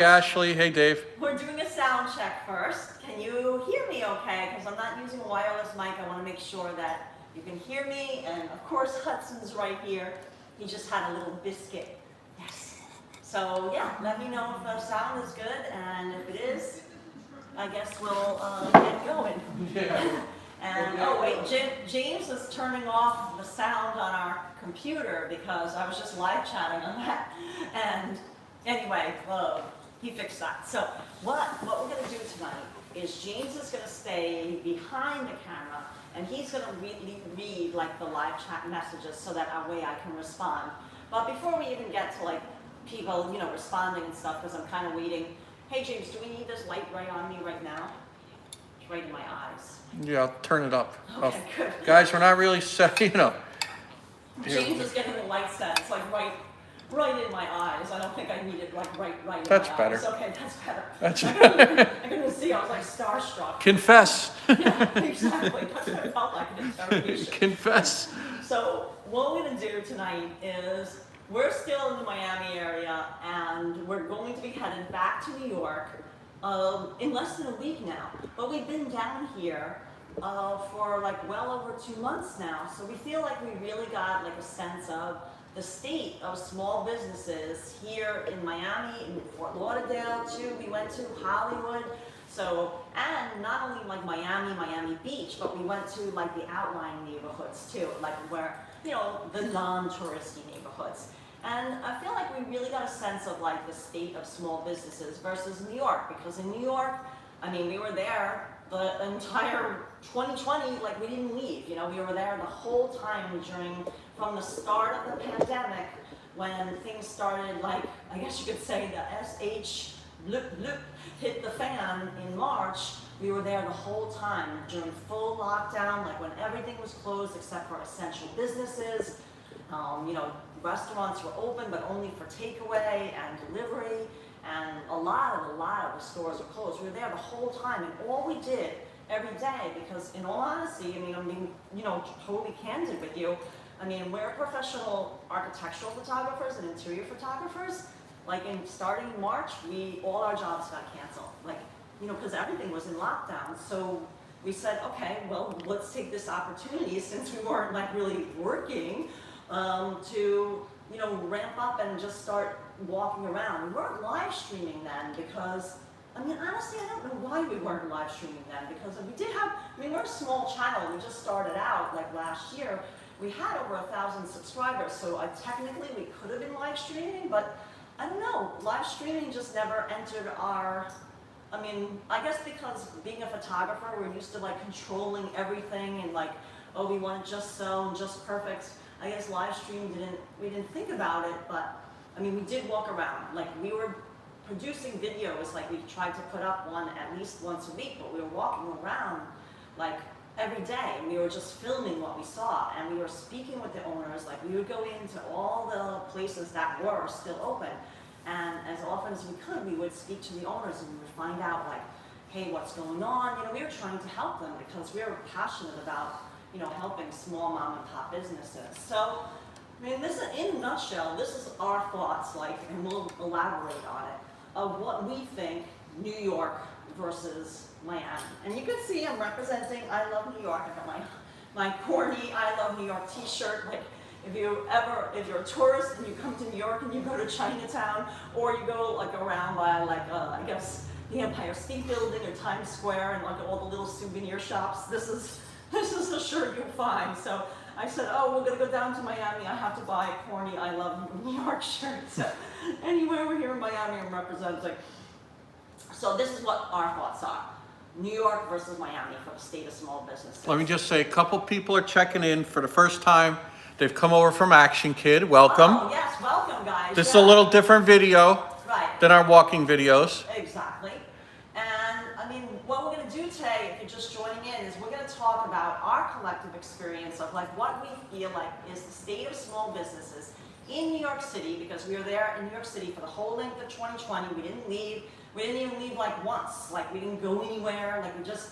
Ashley, hey Dave. We're doing a sound check first. Can you hear me okay? Because I'm not using a wireless mic. I want to make sure that you can hear me. And of course, Hudson's right here. He just had a little biscuit. Yes. So yeah, let me know if the sound is good. And if it is, I guess we'll get going. Yeah. And oh wait, James is turning off the sound on our computer because I was just live chatting on that. And anyway, he fixed that. So what we're going to do tonight is James is going to stay behind the camera and he's going to read like the live chat messages so that way I can respond. But before we even get to like people, responding and stuff, because I'm kind of waiting. Hey James, do we need this light right on me right now? It's right in my eyes. Yeah, I'll turn it up. Okay, good. Guys, we're not really set, James is getting the light set. It's like right in my eyes. I don't think I need it like right in my eyes. That's better. Okay, that's better. That's I couldn't see. I was like starstruck. Confess. Yeah, exactly. That's what it felt like, an interrogation. Confess. So what we're going to do tonight is we're still in the Miami area and we're going to be headed back to New York in less than a week now. But we've been down here for like well over 2 months now. So we feel like we really got like a sense of the state of small businesses here in Miami, in Fort Lauderdale too. We went to Hollywood. So, and not only like Miami Beach, but we went to like the outlying neighborhoods too, like where, the non-touristy neighborhoods. And I feel like we really got a sense of like the state of small businesses versus New York, because in New York, we were there the entire 2020, like we didn't leave, we were there the whole time from the start of the pandemic, when things started, like, I guess you could say the SH bloop bloop hit the fan in March. We were there the whole time during full lockdown, like when everything was closed except for essential businesses. Restaurants were open, but only for takeaway and delivery, and a lot of the stores were closed. We were there the whole time, and all we did every day, because in all honesty, I'm being, totally candid with you. We're professional architectural photographers and interior photographers. Like starting in March, all our jobs got canceled. Because everything was in lockdown. So we said, okay, well, let's take this opportunity, since we weren't like really working, to ramp up and just start walking around. We weren't live streaming then because, honestly, I don't know why we weren't live streaming then, because we did have, we're a small channel. We just started out like last year. We had over 1,000 subscribers, so technically we could have been live streaming, but I don't know, live streaming just never entered our, I guess because being a photographer, we're used to like controlling everything and like, oh, we want it just so and just perfect. I guess live stream we didn't think about it, but we did walk around. Like we were producing videos, like we tried to put up one at least once a week, but we were walking around like every day, and we were just filming what we saw, and we were speaking with the owners. Like we would go into all the places that were still open, and as often as we could, we would speak to the owners and we would find out like, hey, what's going on? We were trying to help them because we were passionate about helping small mom and pop businesses. So, this is, in a nutshell, this is our thoughts, and we'll elaborate on it, of what we think New York versus Miami. And you can see I'm representing I Love New York. I got my corny I Love New York t-shirt. Like, if you're a tourist and you come to New York and you go to Chinatown, or you go like around by I guess the Empire State Building or Times Square and like all the little souvenir shops, this is the shirt you'll find. So I said, oh, we're going to go down to Miami. I have to buy a corny I Love New York shirt. So anyway, we're here in Miami. I'm representing. So this is what our thoughts are. New York versus Miami for the state of small business. Let me just say, a couple people are checking in for the first time. They've come over from Action Kid. Welcome. Oh, yes, welcome, guys. This is a little different video than our walking videos. Exactly. And what we're going to do today, if you're just joining in, is we're going to talk about our collective experience of like what we feel like is the state of small businesses in New York City, because we were there in New York City for the whole length of 2020. We didn't leave. We didn't even leave like once. Like we didn't go anywhere. Like we just,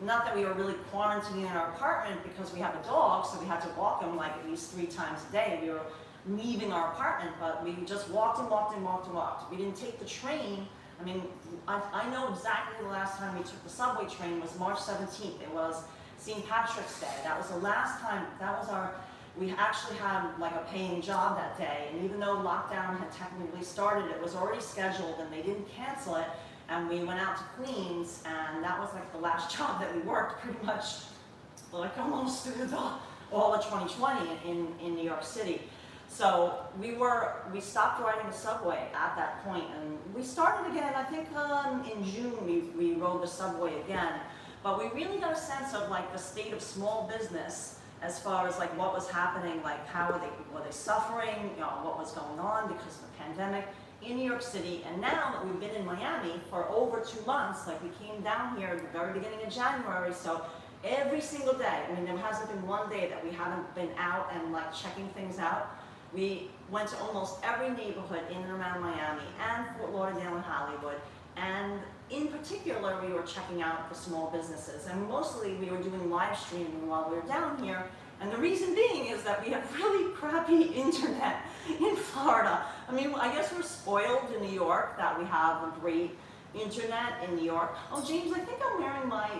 not that we were really quarantining in our apartment because we have a dog, so we had to walk him like at least 3 times a day. We were leaving our apartment, but we just walked and walked and walked and walked. We didn't take the train. I mean, I know exactly the last time we took the subway train was March 17th. It was St. Patrick's Day. That was the last time, we actually had like a paying job that day, and even though lockdown had technically started, it was already scheduled and they didn't cancel it, and we went out to Queens, and that was like the last job that we worked pretty much like almost through all of 2020 in New York City. So we stopped riding the subway at that point, and we started again, I think in June we rode the subway again, but we really got a sense of like the state of small business as far as like what was happening, like were they suffering, you know, what was going on because of the pandemic in New York City. And now that we've been in Miami for over 2 months, like we came down here at the very beginning of January, so every single day, I mean, there hasn't been one day that we haven't been out and like checking things out. We went to almost every neighborhood in and around Miami and Fort Lauderdale and Hollywood, and in particular, we were checking out the small businesses, and mostly we were doing live streaming while we were down here. And the reason being is that we have really crappy internet in Florida. I mean, I guess we're spoiled in New York that we have a great internet in New York. Oh, James, I think I'm wearing my...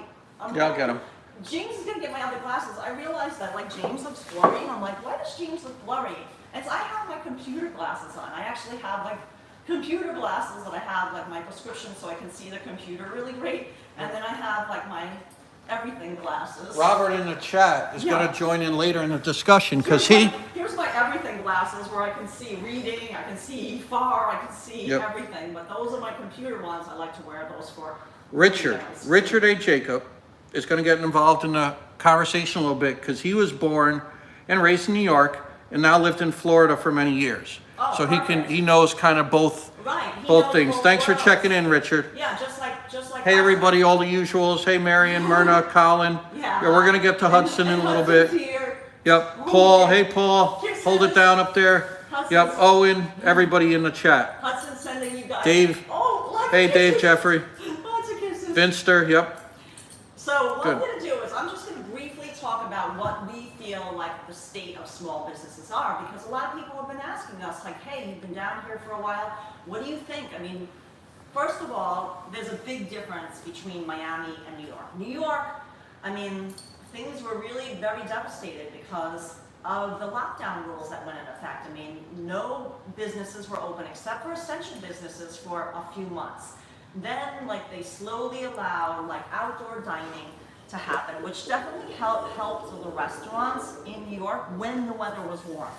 Yeah, I'll get them. James is gonna get my other glasses. I realized that like James looks blurry. I'm like, why does James look blurry? And so I have my computer glasses on. I actually have like computer glasses that I have like my prescription so I can see the computer really great. And then I have like my everything glasses. Robert in the chat is going to join in later in the discussion because here's my everything glasses where I can see reading, I can see far, I can see everything. But those are my computer ones. I like to wear those for Richard A. Jacob is going to get involved in the conversation a little bit because he was born and raised in New York and now lived in Florida for many years. Oh, so perfect. he knows kind of both things. Thanks for checking in, Richard. Yeah, just like. Hey everybody, all the usuals. Hey Marion, Myrna, Colin. Yeah, we're gonna get to Hudson in a little bit. Here. Yep, Paul. Hey Paul, hold it down up there. Yep, Owen, everybody in the chat. Hudson sending you guys. Dave. Oh, hey Dave, Jeffrey. Lots of kisses. Finster. Yep. So what I'm gonna do is I'm just gonna briefly talk about what we feel like the state of small businesses are, because a lot of people have been asking us like, hey, you've been down here for a while. What do you think? I mean, first of all, there's a big difference between Miami and New York. New York, I mean, things were really very devastated because of the lockdown rules that went into effect. I mean, no businesses were open except for essential businesses for a few months. Then, like, they slowly allowed, like, outdoor dining to happen, which definitely helped the restaurants in New York when the weather was warm.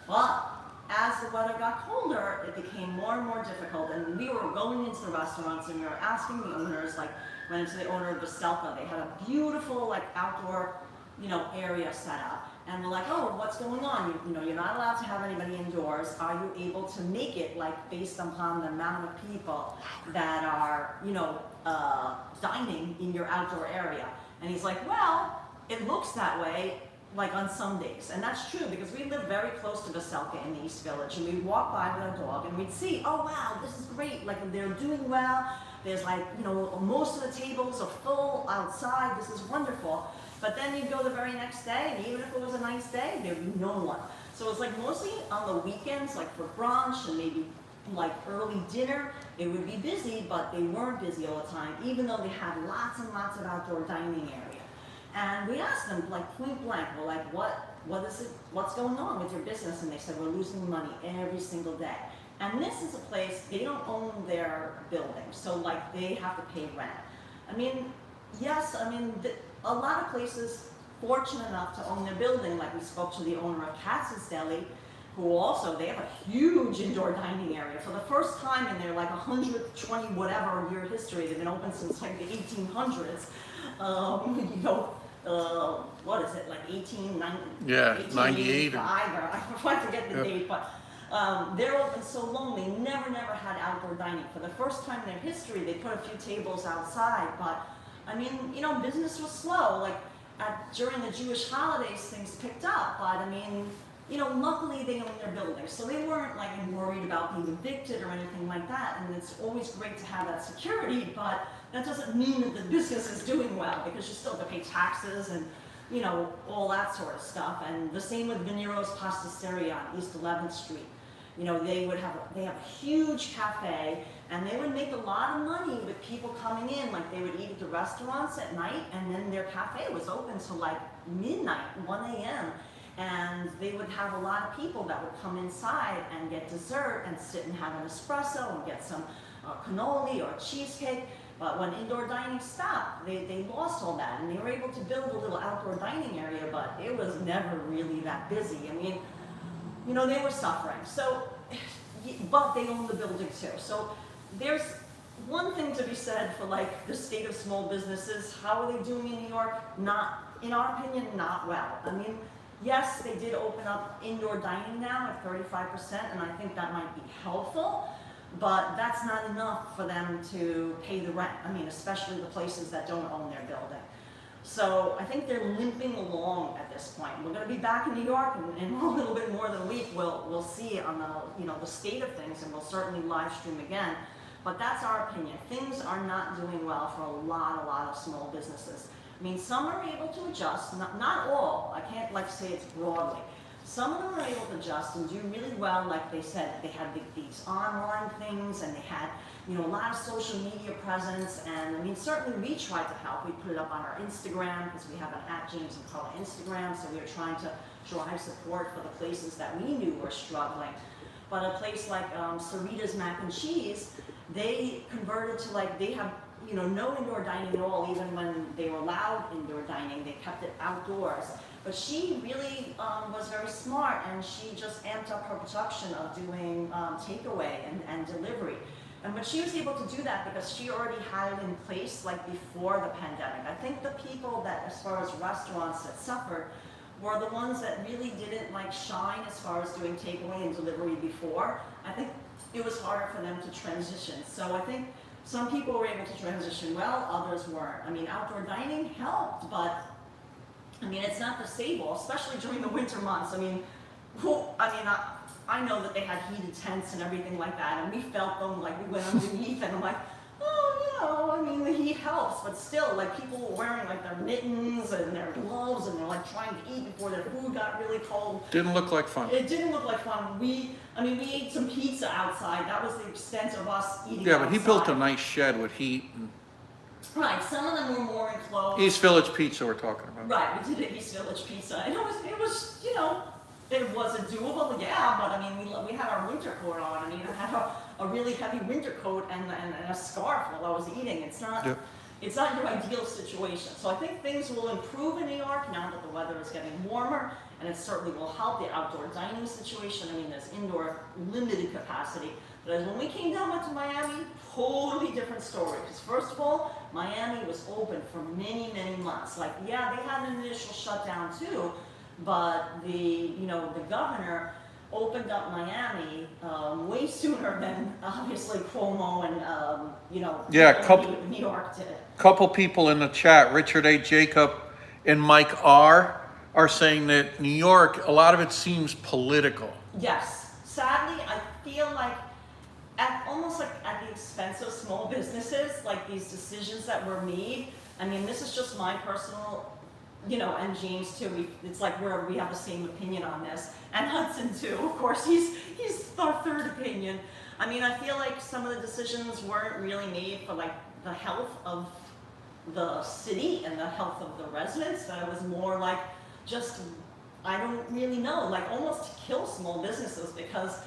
But as the weather got colder, it became more and more difficult, and we were going into the restaurants and we were asking the owners, like, went into the owner of Vestelka. They had a beautiful, like, outdoor, you know, area set up, and we're like, oh, what's going on? You know, you're not allowed to have anybody indoors. Are you able to make it, like, based upon the amount of people that are, you know, dining in your outdoor area? And he's like, well, it looks that way, like on some days. And that's true because we live very close to Vestelka in the East Village, and we'd walk by with our dog and we'd see, oh wow, this is great, like they're doing well. There's like, you know, most of the tables are full outside, this is wonderful. But then you'd go the very next day, and even if it was a nice day, there'd be no one. So it's like mostly on the weekends, like for brunch and maybe like early dinner, it would be busy, but they weren't busy all the time, even though they had lots and lots of outdoor dining area. And we asked them, like, point blank, we're like, what is it, what's going on with your business? And they said, we're losing money every single day. And this is a place, they don't own their building, so like they have to pay rent. I mean, yes, I mean, a lot of places fortunate enough to own their building, like we spoke to the owner of Katz's Deli, who also, they have a huge indoor dining area. For the first time in their like 120 whatever year history, they've been open since like the 1800s. You know, what is it, like 1890? Yeah, 98. I forget the date, but they're open so long, they never had outdoor dining. For the first time in their history, they put a few tables outside, but I mean, you know, business was slow. Like during the Jewish holidays, things picked up, but I mean, you know, luckily they own their buildings, so they weren't like worried about being evicted or anything like that. And it's always great to have that security, but that doesn't mean that the business is doing well, because you still have to pay taxes and you know, all that sort of stuff. And the same with Venero's Pasticeria on East 11th Street. You know, they have a huge cafe, and they would make a lot of money with people coming in. Like, they would eat at the restaurants at night, and then their cafe was open till like midnight, 1 a.m. And they would have a lot of people that would come inside and get dessert and sit and have an espresso and get some cannoli or cheesecake. But when indoor dining stopped, they lost all that, and they were able to build a little outdoor dining area, but it was never really that busy. I mean, you know, they were suffering. So, but they own the building too. So there's one thing to be said for like the state of small businesses. How are they doing in New York? Not, in our opinion, not well. I mean, yes, they did open up indoor dining now at 35%, and I think that might be helpful, but that's not enough for them to pay the rent. I mean, especially the places that don't own their building. So I think they're limping along at this point. We're going to be back in New York in a little bit more than a week. We'll see on the state of things, and we'll certainly live stream again. But that's our opinion. Things are not doing well for a lot of small businesses. I mean, some are able to adjust, not all. I can't like say it's broadly. Some of them are able to adjust and do really well. Like they said, they had these online things, and they had, you know, a lot of social media presence. And I mean, certainly we tried to help. We put it up on our Instagram because we have an @JamesandKarla Instagram. So we were trying to drive support for the places that we knew were struggling. But a place like Sarita's Mac and Cheese, they converted to like, they have, you know, no indoor dining at all. Even when they were allowed indoor dining, they kept it outdoors. But she really was very smart, and she just amped up her production of doing takeaway and delivery. But she was able to do that because she already had it in place like before the pandemic. I think the people that, as far as restaurants that suffered, were the ones that really didn't like shine as far as doing takeaway and delivery before. I think it was harder for them to transition. So I think some people were able to transition well, others weren't. I mean, outdoor dining helped, but I mean, it's not the stable, especially during the winter months. I mean, I know that they had heated tents and everything like that, and we felt them, like we went underneath, and I'm like, oh, you know, I mean, the heat helps, but still, like people were wearing like their mittens and their gloves, and they're like trying to eat before their food got really cold. Didn't look like fun. It didn't look like fun. We ate some pizza outside. That was the extent of us eating Yeah, outside. but he built a nice shed with heat. And Right, some of them were more enclosed. East Village Pizza we're talking about. Right, we did an East Village Pizza, and it was, you know, it wasn't doable, yeah, but I mean, we had our winter coat on. I mean, I had a really heavy winter coat and a scarf while I was eating. It's not your ideal situation. So I think things will improve in New York now that the weather is getting warmer, and it certainly will help the outdoor dining situation. I mean, there's indoor limited capacity. But as when we came down to Miami, totally different story. Because first of all, Miami was open for many months. Like, yeah, they had an initial shutdown too, but the governor opened up Miami way sooner than obviously Cuomo and New York did. Couple people in the chat, Richard A. Jacob and Mike R. are saying that New York, a lot of it seems political. Yes, sadly, I feel like almost like at the expense of small businesses, like these decisions that were made. I mean, this is just my personal, and James too. It's like we have the same opinion on this, and Hudson too. Of course, he's our third opinion. I mean, I feel like some of the decisions weren't really made for like the health of the city and the health of the residents. That it was more like just, I don't really know, like almost to kill small businesses because.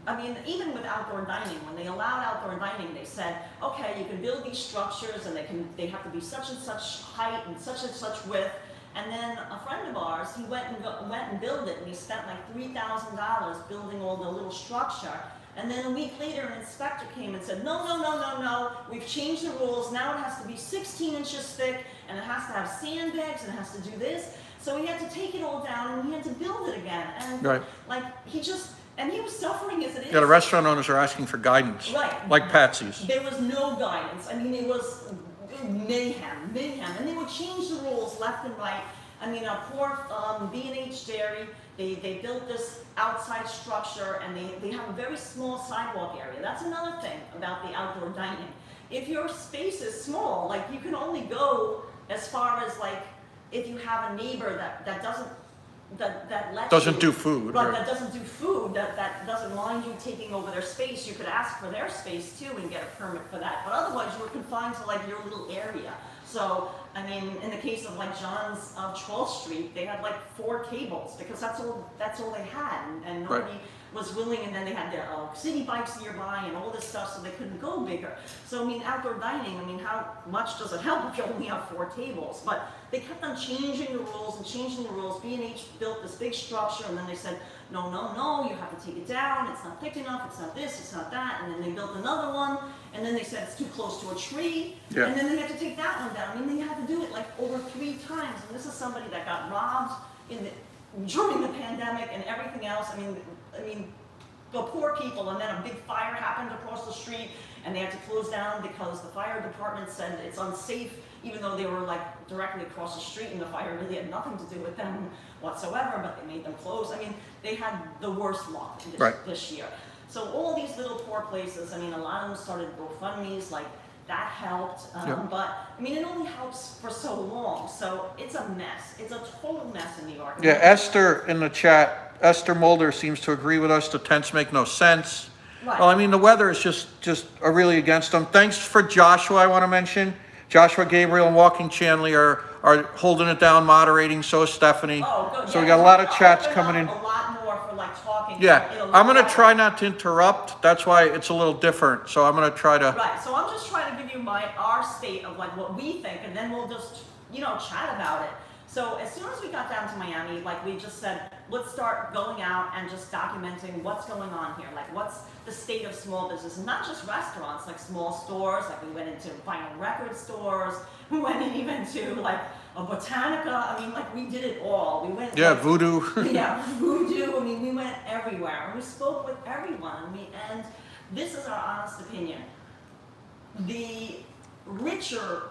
I mean, even with outdoor dining, when they allowed outdoor dining, they said, okay, you can build these structures and they have to be such and such height and such width. And then a friend of ours, he went and built it, and he spent like $3,000 building all the little structure. And then a week later, an inspector came and said, no, we've changed the rules. Now it has to be 16 inches thick, and it has to have sandbags, and it has to do this. So he had to take it all down, and he had to build it again. And right. And he was suffering as it is. Yeah, the restaurant owners are asking for guidance. Right. Like Patsy's. There was no guidance. I mean, it was mayhem. And they would change the rules left and right. I mean, our poor B&H Dairy, they built this outside structure, and they have a very small sidewalk area. That's another thing about the outdoor dining. If your space is small, like you can only go as far as like if you have a neighbor that doesn't, that lets Doesn't you- do food, Right, or- that doesn't do food, that doesn't mind you taking over their space, you could ask for their space too and get a permit for that. But otherwise, you were confined to like your little area. So, I mean, in the case of like John's 12th Street, they had like 4 tables because that's all they had, and Right. nobody was willing. And then they had their city bikes nearby and all this stuff, so they couldn't go bigger. So I mean, outdoor dining, I mean, how much does it help if you only have 4 tables? But they kept on changing the rules and changing the rules. B&H built this big structure, and then they said, no, no, no, you have to take it down, it's not thick enough, it's not this, it's not that. And then they built another one, and then they said it's too close to a tree, Yeah. and then they had to take that one down. I mean, they had to do it like over 3 times, and this is somebody that got robbed during the pandemic and everything else. I mean, the poor people, and then a big fire happened across the street, and they had to close down because the fire department said it's unsafe, even though they were like directly across the street, and the fire really had nothing to do with them whatsoever, but they made them close. I mean, they had the worst luck this year. So all these little poor places, I mean, a lot of them started GoFundMes, like that helped, but I mean, it only helps for so long. So it's a mess. It's a total mess in New York. Yeah, Esther in the chat, Esther Mulder seems to agree with us. The tents make no sense. Right. Well, I mean, the weather is just really against them. Thanks for Joshua, I want to mention. Joshua, Gabriel, and Walking Chanley are holding it down, moderating. So is Stephanie. Oh, good. So Yeah, we got a lot of I'll chats open coming up in. A lot more for like talking. Yeah, It'll I'm going look to try not to interrupt. That's why it's a little different. So I'm going to try to. Right, so I'm just trying to give you our state of like what we think, and then we'll just, chat about it. So as soon as we got down to Miami, like we just said, let's start going out and just documenting what's going on here. Like what's the state of small business, and not just restaurants, like small stores. Like we went into vinyl record stores, we went in even to like a Botanica. I mean, like we did it all. We went. Yeah, like, Voodoo. Yeah, Voodoo. I mean, we went everywhere, and we spoke with everyone. And this is our honest opinion. The richer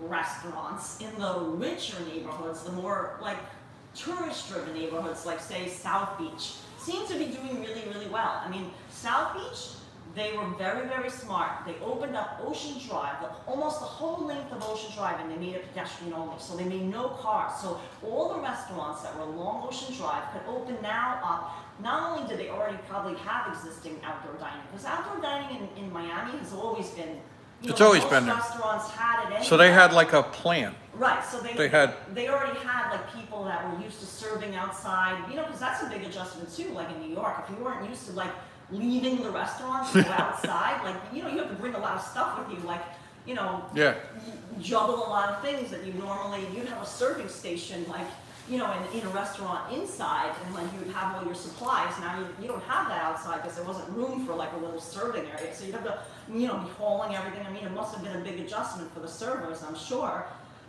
restaurants in the richer neighborhoods, the more like tourist-driven neighborhoods, like say South Beach, seem to be doing really, really well. I mean, South Beach, they were very, very smart. They opened up Ocean Drive, almost the whole length of Ocean Drive, and they made it pedestrian only. So they made no cars. So all the restaurants that were along Ocean Drive could open now up. Not only did they already probably have existing outdoor dining, because outdoor dining in Miami has always been, It's always most been there. restaurants had it anyway. So they had like a plan. Right, so they already had like people that were used to serving outside, because that's a big adjustment too, like in New York. If you weren't used to like leaving the restaurant to go outside, like, you have to bring a lot of stuff with you, like, Yeah. juggle a lot of things that you'd have a serving station, like, in a restaurant inside, and like you'd have all your supplies. Now you don't have that outside because there wasn't room for like a little serving area. So you'd have to, be hauling everything. I mean, it must have been a big adjustment for the servers, I'm sure.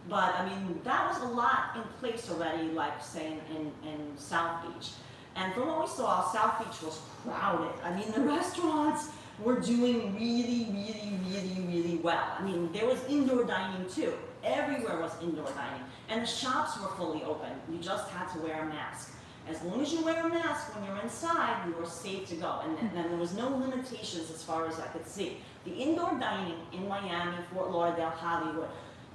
But I mean, that was a lot in place already, like say in South Beach. And from what we saw, South Beach was crowded. I mean, the restaurants were doing really, really, really, really well. I mean, there was indoor dining too. Everywhere was indoor dining. And the shops were fully open. You just had to wear a mask. As long as you wear a mask when you're inside, you were safe to go. And then there was no limitations as far as I could see. The indoor dining in Miami, Fort Lauderdale, Hollywood,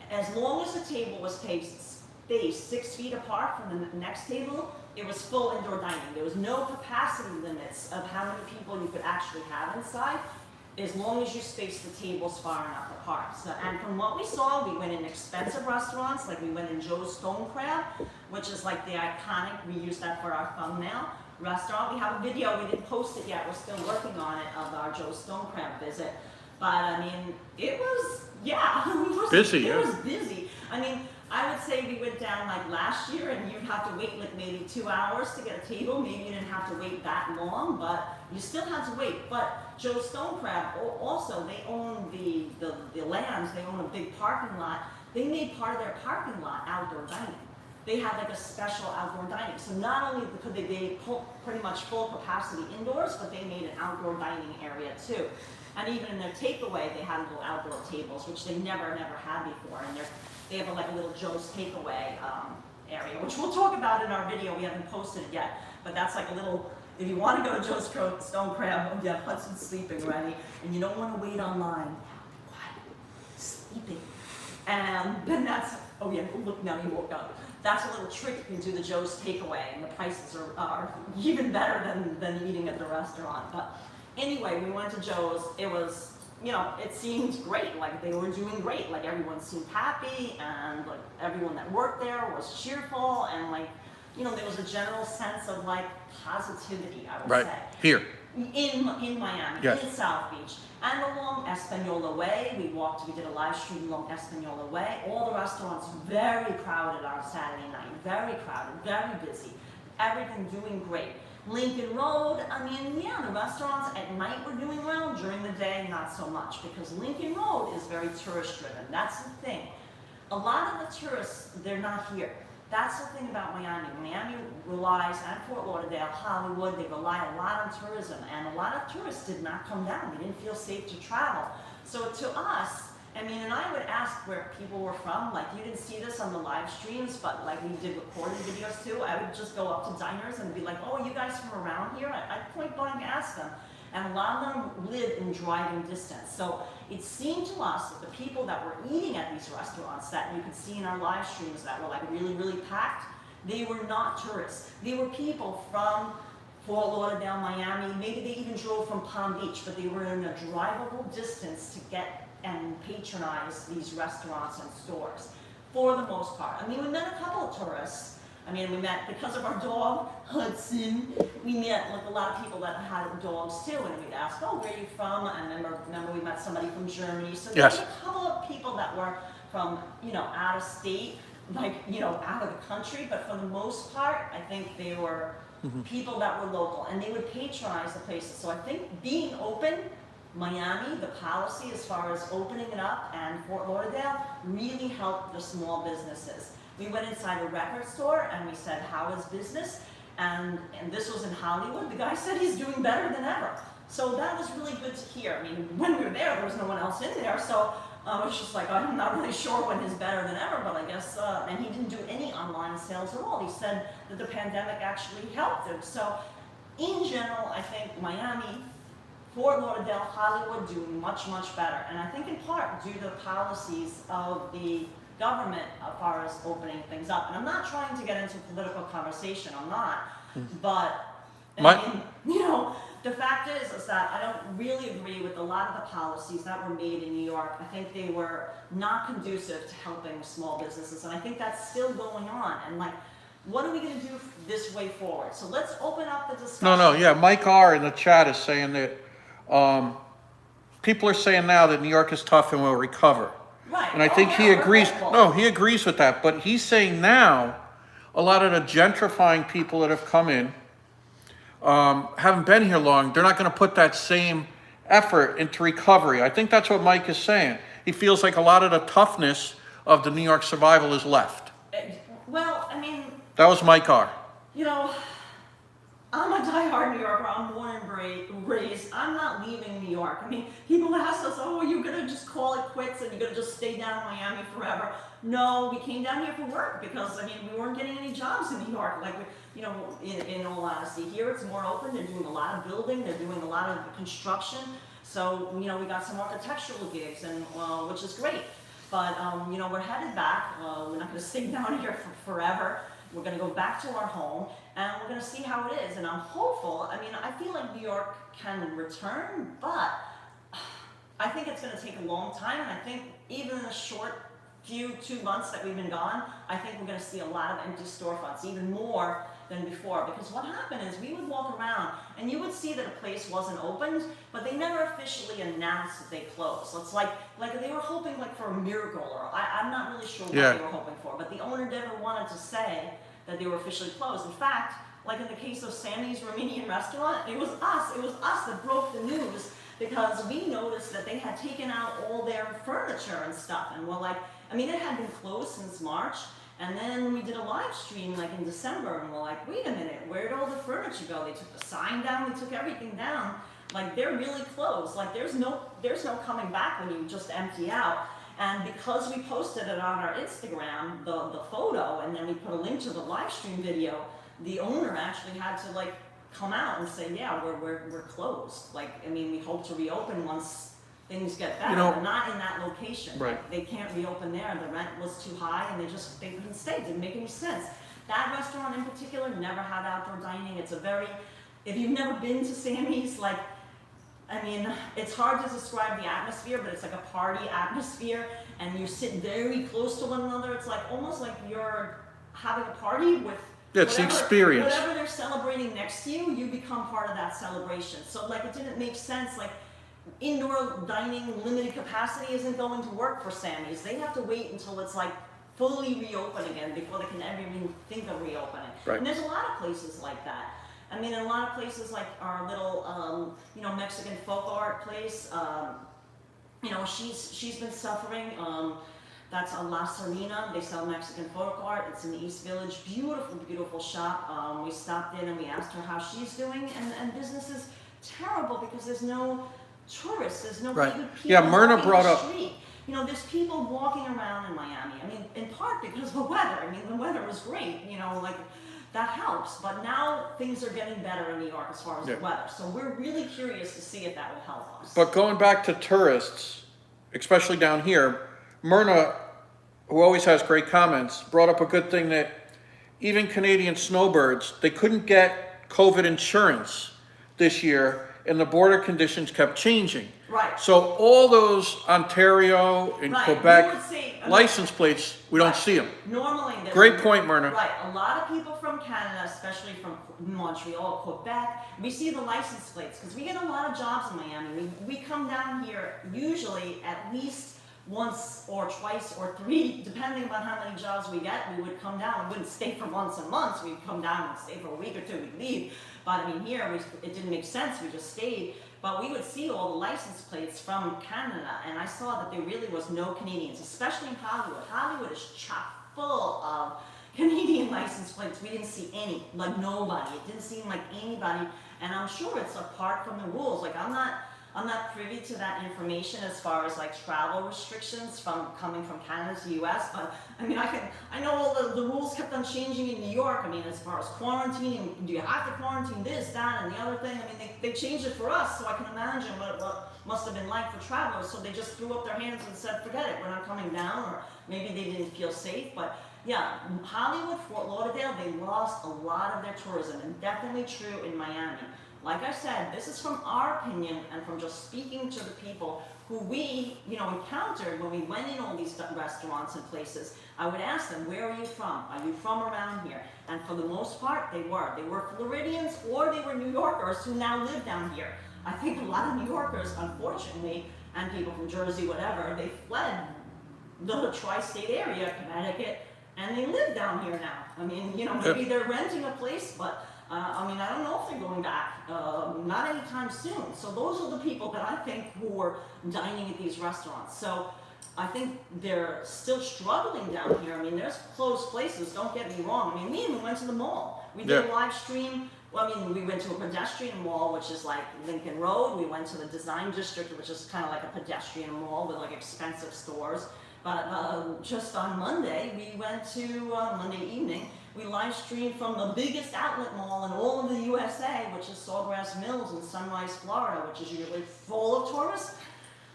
as long as the table was spaced 6 feet apart from the next table, it was full indoor dining. There was no capacity limits of how many people you could actually have inside, as long as you spaced the tables far enough apart. So, and from what we saw, we went in expensive restaurants, like we went in Joe's Stone Crab, which is like the iconic, we used that for our thumbnail, restaurant. We have a video, we didn't post it yet, we're still working on it, of our Joe's Stone Crab visit. But I mean, it was, busy. It was busy. I mean, I would say we went down like last year, and you'd have to wait like maybe 2 hours to get a table. Maybe you didn't have to wait that long, but you still had to wait. But Joe's Stone Crab, also, they own the lands, they own a big parking lot. They made part of their parking lot outdoor dining. They had like a special outdoor dining. So not only could they be pretty much full capacity indoors, but they made an outdoor dining area too. And even in their takeaway, they had little outdoor tables, which they never had before. And they have like a little Joe's Takeaway area, which we'll talk about in our video. We haven't posted it yet, but that's like a little, if you want to go to Joe's Stone Crab, you have Hudson sleeping ready, and you don't want to wait online. Quiet, sleeping. And then that's, oh yeah, look, now he woke up. that's a little trick. You can do the Joe's takeaway, and the prices are even better than eating at the restaurant. But anyway, we went to Joe's. It was, you know, it seemed great. Like they were doing great. Like everyone seemed happy, and like everyone that worked there was cheerful, and like, you know, there was a general sense of like positivity, I would say. Here. In Miami, Yes. in South Beach. And along Espanola Way, we did a live stream along Espanola Way. All the restaurants very crowded on Saturday night, very crowded, very busy. Everything doing great. Lincoln Road, I mean, yeah, the restaurants at night were doing well, during the day, not so much, because Lincoln Road is very tourist driven. That's the thing. A lot of the tourists, they're not here. That's the thing about Miami. Miami relies, and Fort Lauderdale, Hollywood, they rely a lot on tourism, and a lot of tourists did not come down. They didn't feel safe to travel. So to us, I mean, and I would ask where people were from, like you didn't see this on the live streams, but like we did recorded videos too. I would just go up to diners and be like, oh, you guys from around here? I'd point blank ask them. And a lot of them live in driving distance. So it seemed to us that the people that were eating at these restaurants that you could see in our live streams that were like really, really packed, they were not tourists. They were people from Fort Lauderdale, Miami. Maybe they even drove from Palm Beach, but they were in a drivable distance to get and patronize these restaurants and stores for the most part. I mean, we met a couple of tourists. I mean, we met, because of our dog, Hudson, we met like a lot of people that had dogs too, and we'd ask, oh, where are you from? And remember we met somebody from Germany. So there Yes. was a couple of people that were from, you know, out of state, like, you know, out of the country, but for the most part, I think they were people that were local, and they would patronize the places. So I think being open, Miami, the policy as far as opening it up, and Fort Lauderdale really helped the small businesses. We went inside a record store and we said, how is business? And this was in Hollywood. The guy said he's doing better than ever. So that was really good to hear. I mean, when we were there was no one else in there. So I was just like, I'm not really sure when is better than ever, but I guess, and he didn't do any online sales at all. He said that the pandemic actually helped him. So in general, I think Miami, Fort Lauderdale, Hollywood doing much, much better. And I think in part due to the policies of the government as far as opening things up. And I'm not trying to get into political conversation, I'm not. But, I mean, you know, the fact is that I don't really agree with a lot of the policies that were made in New York. I think they were not conducive to helping small businesses. And I think that's still going on. And like, what are we going to do this way forward? So let's open up the discussion. No, yeah, Mike R. in the chat is saying that people are saying now that New York is tough and will recover. Right. And I think he agrees. No, he agrees with that. But he's saying now, a lot of the gentrifying people that have come in haven't been here long. They're not going to put that same effort into recovery. I think that's what Mike is saying. He feels like a lot of the toughness of the New York survival is left. Well, I mean, That was Mike R. you know, I'm a diehard New Yorker. I'm born and raised. I'm not leaving New York. I mean, people ask us, oh, are you going to just call it quits and you're going to just stay down in Miami forever? No, we came down here for work because, I mean, we weren't getting any jobs in New York. Like, you know, in all honesty, here it's more open. They're doing a lot of building. They're doing a lot of construction. So, you know, we got some architectural gigs, and which is great. But, you know, we're headed back. We're not going to stay down here forever. We're going to go back to our home, and we're going to see how it is. And I'm hopeful. I mean, I feel like New York can return, but I think it's going to take a long time. And I think even in the short 2 months that we've been gone, I think we're going to see a lot of empty storefronts, even more than before. Because what happened is we would walk around, and you would see that a place wasn't opened, but they never officially announced that they closed. So it's like they were hoping like for a miracle, or I'm not really sure what they were hoping for. But the owner never wanted to say that they were officially closed. In fact, like in the case of Sammy's Romanian restaurant, it was us that broke the news, because we noticed that they had taken out all their furniture and stuff, and we're like, I mean, it had been closed since March, and then we did a live stream like in December, and we're like, wait a minute, where did all the furniture go? They took the sign down, they took everything down. Like, they're really closed. Like, there's no coming back when you just empty out. And because we posted it on our Instagram, the photo, and then we put a link to the live stream video, the owner actually had to like come out and say, yeah, we're closed. Like, I mean, we hope to reopen once, things get better, You know- but not in that location. Right. Like, they can't reopen there, the rent was too high, and they couldn't stay, didn't make any sense. That restaurant in particular never had outdoor dining. It's a very, if you've never been to Sammy's, like, I mean, it's hard to describe the atmosphere, but it's like a party atmosphere, and you sit very close to one another. It's like, almost like you're having a party with It's the experience. whatever they're celebrating next to you, you become part of that celebration. So like, it didn't make sense, like, indoor dining, limited capacity isn't going to work for Sammy's. They have to wait until it's like fully reopen again before they can ever even think of reopening. Right. And there's a lot of places like that. I mean, in a lot of places like our little, Mexican folk art place, she's been suffering. That's on La Serena. They sell Mexican folk art. It's in the East Village. Beautiful, beautiful shop. We stopped in and we asked her how she's doing, and business is terrible because there's no tourists. There's no Right. people Yeah, Myrna walking brought the up- street. There's people walking around in Miami. I mean, in part because of the weather. I mean, the weather was great. Like, that helps. But now things are getting better in New York as far as Yeah. the weather. So we're really curious to see if that will help us. But going back to tourists, especially down here, Myrna, who always has great comments, brought up a good thing that even Canadian snowbirds, they couldn't get COVID insurance this year, and the border conditions kept changing. Right. So all those Ontario and Right. We Quebec would see- license plates, we don't see them. Normally, there's Great point, Myrna. Right, a lot of people from Canada, especially from Montreal, Quebec, we see the license plates because we get a lot of jobs in Miami. We come down here usually at least once or twice or three, depending upon how many jobs we get. We would come down. We wouldn't stay for months and months. We'd come down and stay for a week or two. We'd leave. But I mean, here it didn't make sense. We just stayed. But we would see all the license plates from Canada, and I saw that there really was no Canadians, especially in Hollywood. Hollywood is chock full of Canadian license plates. We didn't see any, like nobody. It didn't seem like anybody, and I'm sure it's apart from the rules. Like, I'm not privy to that information as far as like travel restrictions from coming from Canada to US, but I mean, I know all the rules kept on changing in New York. I mean, as far as quarantining, do you have to quarantine this, that, and the other thing? I mean, they changed it for us, so I can imagine what must have been like for travelers. So they just threw up their hands and said, forget it, we're not coming down, or maybe they didn't feel safe. But yeah, Hollywood, Fort Lauderdale, they lost a lot of their tourism, and definitely true in Miami. Like I said, this is from our opinion and from just speaking to the people who we, encountered when we went in all these restaurants and places. I would ask them, where are you from? Are you from around here? And for the most part, they were. They were Floridians or they were New Yorkers who now live down here. I think a lot of New Yorkers, unfortunately, and people from Jersey, whatever, they fled the tri-state area, Connecticut, and they live down here now. I mean, maybe they're renting a place, but I don't know if they're going back, not anytime soon. So those are the people that I think who were dining at these restaurants. So I think they're still struggling down here. I mean, there's closed places, don't get me wrong. I mean, we even went to the mall. We did a live stream. Well, we went to a pedestrian mall, which is like Lincoln Road. We went to the Design District, which is kind of like a pedestrian mall with like expensive stores. But just on Monday, we went to, Monday evening, we live streamed from the biggest outlet mall in all of the USA, which is Sawgrass Mills in Sunrise, Florida, which is usually full of tourists.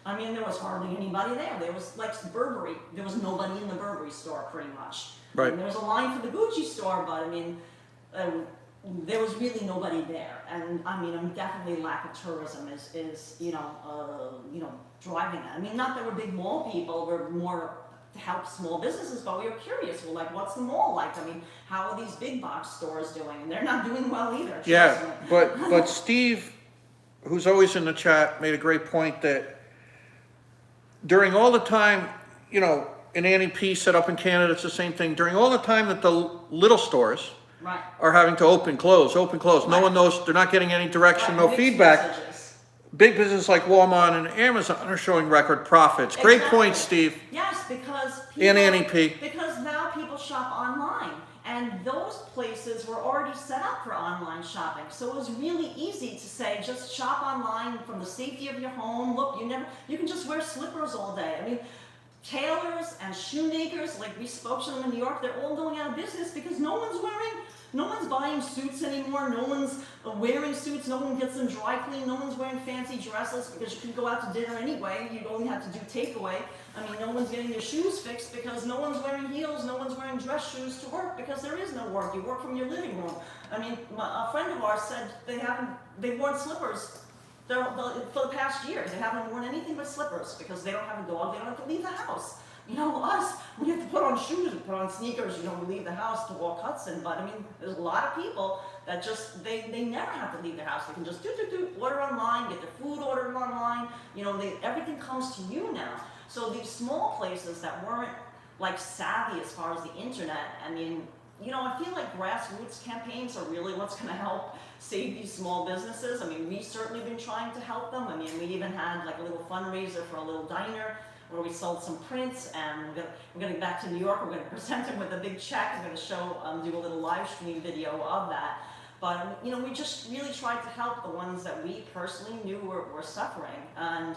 I mean, there was hardly anybody there. There was like Burberry. There was nobody in the Burberry store, pretty much. Right. And there was a line for the Gucci store, but there was really nobody there. And a definitely lack of tourism is driving that. I mean, not that we're big mall people, we're more to help small businesses, but we were curious. We're like, what's the mall like? I mean, how are these big box stores doing? And they're not doing well either. Trust Yeah, me. but Steve, who's always in the chat, made a great point that during all the time, in Annie P set up in Canada, it's the same thing. During all the time that the little stores Right. are having to open, close. No Right. one knows, they're not getting any direction, no Mixed feedback. messages. Big business like Walmart and Amazon are showing record profits. Great Exactly. point, Steve. Yes, because And Annie P. Because now people shop online, and those places were already set up for online shopping. So it was really easy to say, just shop online from the safety of your home. Look, you can just wear slippers all day. I mean, tailors and shoemakers, like we spoke to them in New York, they're all going out of business because no one's buying suits anymore, no one's wearing suits, no one gets them dry cleaned, no one's wearing fancy dresses because you can go out to dinner anyway, you only have to do takeaway. I mean, no one's getting their shoes fixed because no one's wearing heels, no one's wearing dress shoes to work because there is no work, you work from your living room. I mean, a friend of ours said they've worn slippers for the past year. They haven't worn anything but slippers because they don't have a dog, they don't have to leave the house. You know, us, we have to put on shoes, we put on sneakers, you know, we leave the house to walk Hudson, but I mean, there's a lot of people that just, they never have to leave their house. They can just order online, get their food ordered online, you know, everything comes to you now. So these small places that weren't like savvy as far as the internet, I mean, you know, I feel like grassroots campaigns are really what's going to help save these small businesses. I mean, we've certainly been trying to help them. I mean, we even had like a little fundraiser for a little diner where we sold some prints, and we're going to get back to New York. We're going to present them with a big check. I'm going to do a little live stream video of that. But, you know, we just really tried to help the ones that we personally knew were suffering. And,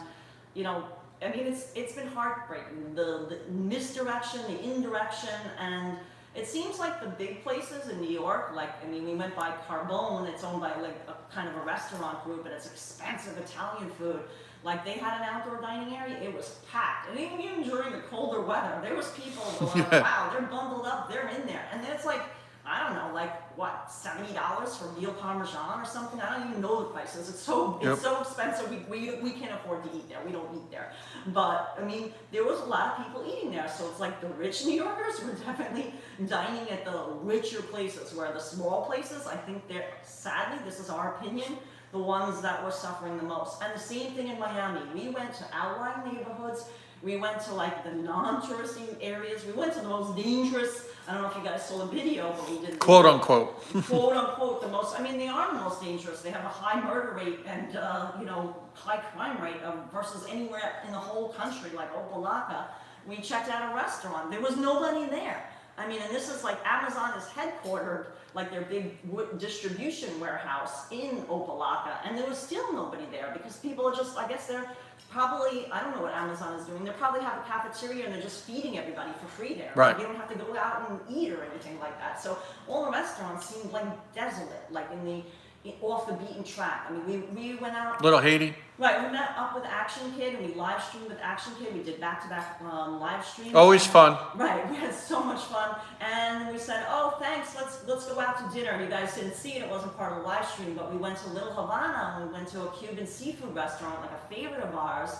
you know, I mean, it's been heartbreaking, the misdirection, the indirection, and it seems like the big places in New York, like, I mean, we went by Carbone, it's owned by like a kind of a restaurant group, and it's expensive Italian food. Like, they had an outdoor dining area, it was packed. And even during the colder weather, there was people going, wow, they're bundled up, they're in there. And then it's like, I don't know, like, what, $70 for veal parmesan or something? I don't even know the prices. It's so expensive, we can't afford to eat there. We don't eat there. But, I mean, there was a lot of people eating there. So it's like the rich New Yorkers were definitely dining at the richer places, where the small places, I think they're, sadly, this is our opinion, the ones that were suffering the most. And the same thing in Miami. We went to outlying neighborhoods. We went to like the non-touristy areas. We went to the most dangerous, I don't know if you guys saw the video, but we did. Quote unquote. Quote unquote, the most, I mean, they are the most dangerous. They have a high murder rate and, you know, high crime rate versus anywhere in the whole country, like Opa-locka. We checked out a restaurant. There was nobody there. I mean, and this is like, Amazon is headquartered, like their big distribution warehouse in Opa-locka, and there was still nobody there because people are just, I guess they're probably, I don't know what Amazon is doing, they probably have a cafeteria and they're just feeding everybody for free there. Right. Like, you don't have to go out and eat or anything like that. So all the restaurants seemed like desolate, like off the beaten track. I mean, we went out. Little Haiti. Right, we met up with Action Kid and we live streamed with Action Kid. We did back-to-back live streams. Always fun. Right, we had so much fun. And we said, oh, thanks, let's go out to dinner. And you guys didn't see it, it wasn't part of the live stream, but we went to Little Havana and we went to a Cuban seafood restaurant, like a favorite of ours.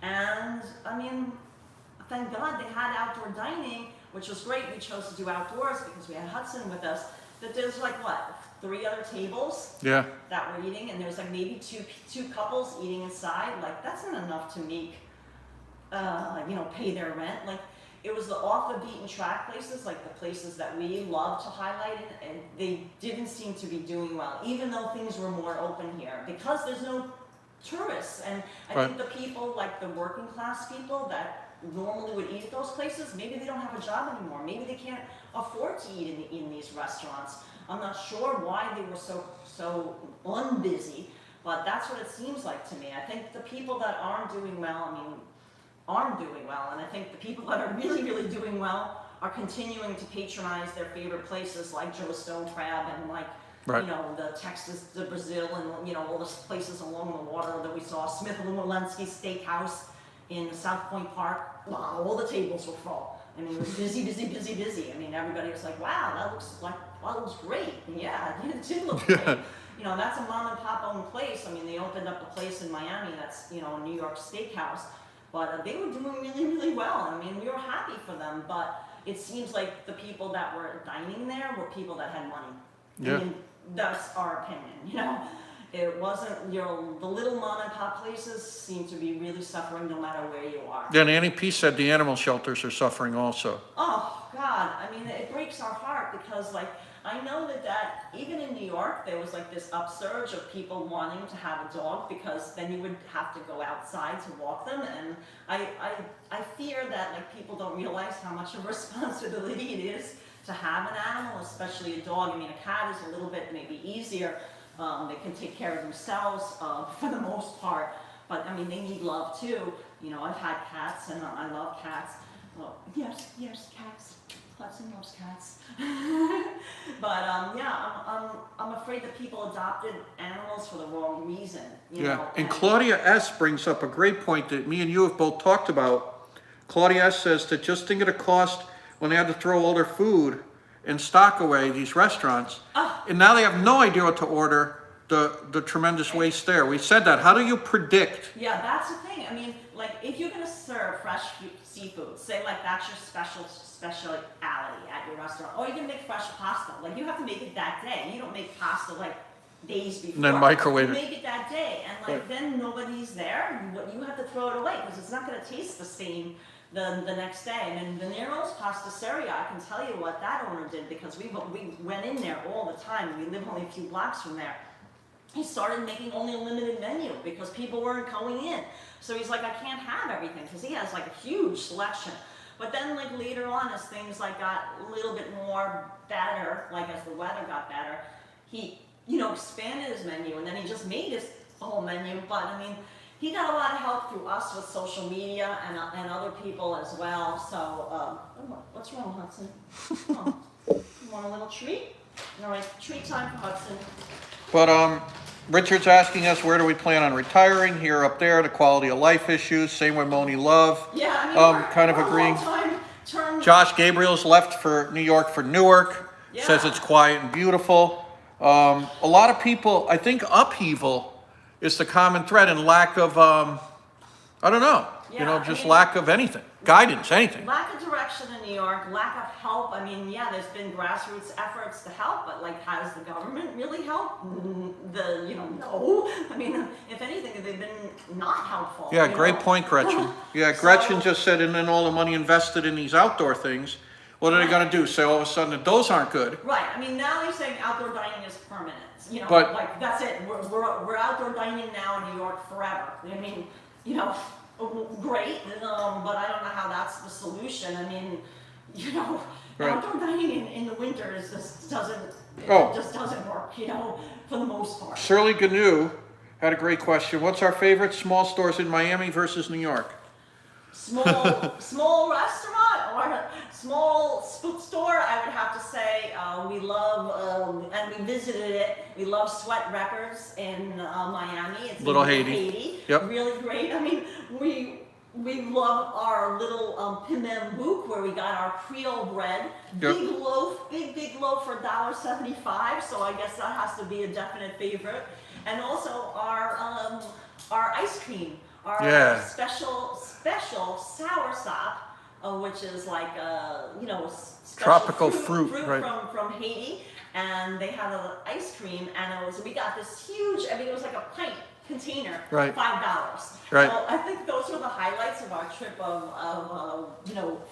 And, I mean, thank God they had outdoor dining, which was great. We chose to do outdoors because we had Hudson with us. But there's like, what, 3 other tables that were eating, and there's like maybe two couples eating inside. Like, that's not enough to make, you know, pay their rent. Like, it was the off the beaten track places, like the places that we love to highlight, and they didn't seem to be doing well, even though things were more open here, because there's no tourists. And I think the people, like the working class people that normally would eat at those places, maybe they don't have a job anymore. Maybe they can't afford to eat in these restaurants. I'm not sure why they were so unbusy, but that's what it seems like to me. I think the people that aren't doing well, aren't doing well, and I think the people that are really, really doing well are continuing to patronize their favorite places like Joe's Stone Crab and like, you know, the Brazil, and, you know, all the places along the water that we saw, Smith & Wollensky Steakhouse in South Point Park. Wow, all the tables were full. I mean, it was busy, busy, busy, busy. I mean, everybody was like, wow, that looks great. And yeah, it did look great. You know, that's a mom and pop owned place. I mean, they opened up a place in Miami that's, you know, a New York steakhouse. But they were doing really, really well. I mean, we were happy for them. But it seems like the people that were dining there were people that had money. Yeah. I mean, that's our opinion, you know. It wasn't, you know, the little mom and pop places seem to be really suffering no matter where you are. Then Annie P said the animal shelters are suffering also. Oh, God. I mean, it breaks our heart because, like, I know that even in New York, there was, like, this upsurge of people wanting to have a dog because then you would have to go outside to walk them. And I fear that, like, people don't realize how much of a responsibility it is to have an animal, especially a dog. I mean, a cat is a little bit maybe easier. They can take care of themselves for the most part, but I mean, they need love too. You know, I've had cats and I love cats, Well, yes, cats. Hudson loves cats. But yeah, I'm afraid that people adopted animals for the wrong reason. You know? And Claudia S. brings up a great point that me and you have both talked about. Claudia S. says that just think of the cost when they had to throw all their food and stock away, these restaurants, and now they have no idea what to order, the tremendous waste there. We said that. How do you predict? Yeah, that's the thing. I mean, like, if you're gonna serve fresh seafood, say like that's your speciality at your restaurant, or you can make fresh pasta, like you have to make it that day. You don't make pasta like days before. And then microwave you it. make it that day, and like then nobody's there. You have to throw it away because it's not gonna taste the same the next day. And then Venero's Pastisseria, I can tell you what that owner did, because we went in there all the time. We live only a few blocks from there. He started making only a limited menu because people weren't going in. So he's like, I can't have everything, because he has like a huge selection. But then like later on, as things like got a little bit more better, like as the weather got better, he, you know, expanded his menu, and then he just made his whole menu. But I mean, he got a lot of help through us with social media and other people as well. So, what's wrong, Hudson? Oh, you want a little treat? All right, treat time for Hudson. But Richard's asking us, where do we plan on retiring? Here, up there, the quality of life issues. Same with Moni Love. Yeah, I mean, kind of we're agreeing. long-term. Josh Gabriel's left for New York for Newark. Yeah. Says it's quiet and beautiful. A lot of people, I think upheaval is the common thread, and lack of, I don't know, Yeah, just I mean, lack of anything, guidance, anything. Lack of direction in New York, lack of help. I mean, yeah, there's been grassroots efforts to help, but like, has the government really helped? No. I mean, if anything, they've been not helpful. Yeah, great point, Gretchen. Yeah, Gretchen just said, and then all the money invested in these outdoor things, what are they gonna do? Say all of a sudden that those aren't good? Right. I mean, now they're saying outdoor dining is permanent. But- like that's it. We're outdoor dining now in New York forever. I mean, great. But I don't know how that's the solution. I mean, Right. outdoor dining in the winter just doesn't work. For the most part. Shirley Gnu had a great question. What's our favorite small stores in Miami versus New York? Small restaurant or small store, I would have to say we love, and we visited it. We love Sweat Records in Miami. It's Little in Haiti. Yep. Really great. I mean, we love our little Pimem Bouk, where we got our Creole bread. Yep. Big loaf for $1.75. So I guess that has to be a definite favorite. And also our ice cream. Our special soursop, which is like tropical fruit, right? from Haiti, and they had an ice cream, and we got this huge. I mean, it was like a pint container, Right. $5. Right. So I think those were the highlights of our trip of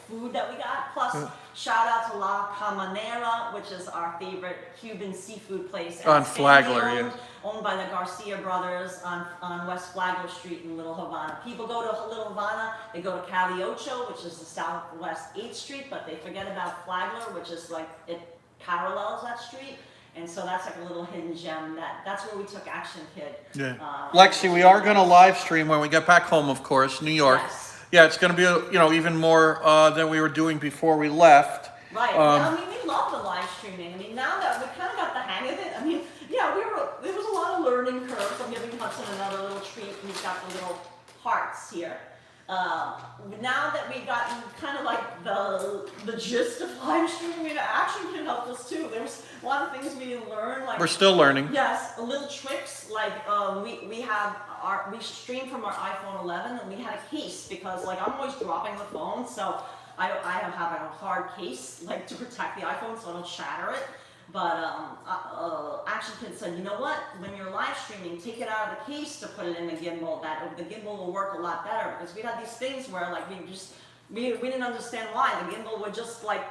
food that we got. Plus, shout out to La Camanera, which is our favorite Cuban seafood place. On It's Flagler, family owned by the Garcia brothers on West Flagler Street in Little Havana. People go to Little Havana, they go to Cali Ocho, which is the southwest 8th Street, but they forget about Flagler, which is like, it parallels that street. And so that's like a little hidden gem. That's where we took Action Kid. Yeah. Lexi, we are going to live stream when we get back home, of course, New York. Yes. Yeah, it's going to be even more than we were doing before we left. Right. I mean, we love the live streaming. I mean, now that we kind of got the hang of it, I mean, yeah, there was a lot of learning curve. I'm giving Hudson another little treat. We've got the little hearts here. Now that we've gotten kind of like the gist of live streaming, Action Kid helped us too. There's a lot of things we didn't learn. Like, We're still learning. Yes, little tricks like we stream from our iPhone 11, and we had a case because like I'm always dropping the phone, so I have a hard case like to protect the iPhone so I don't shatter it. But Action Kid said, you know what? When you're live streaming, take it out of the case to put it in the gimbal. The gimbal will work a lot better, because we had these things where like we didn't understand why the gimbal would just like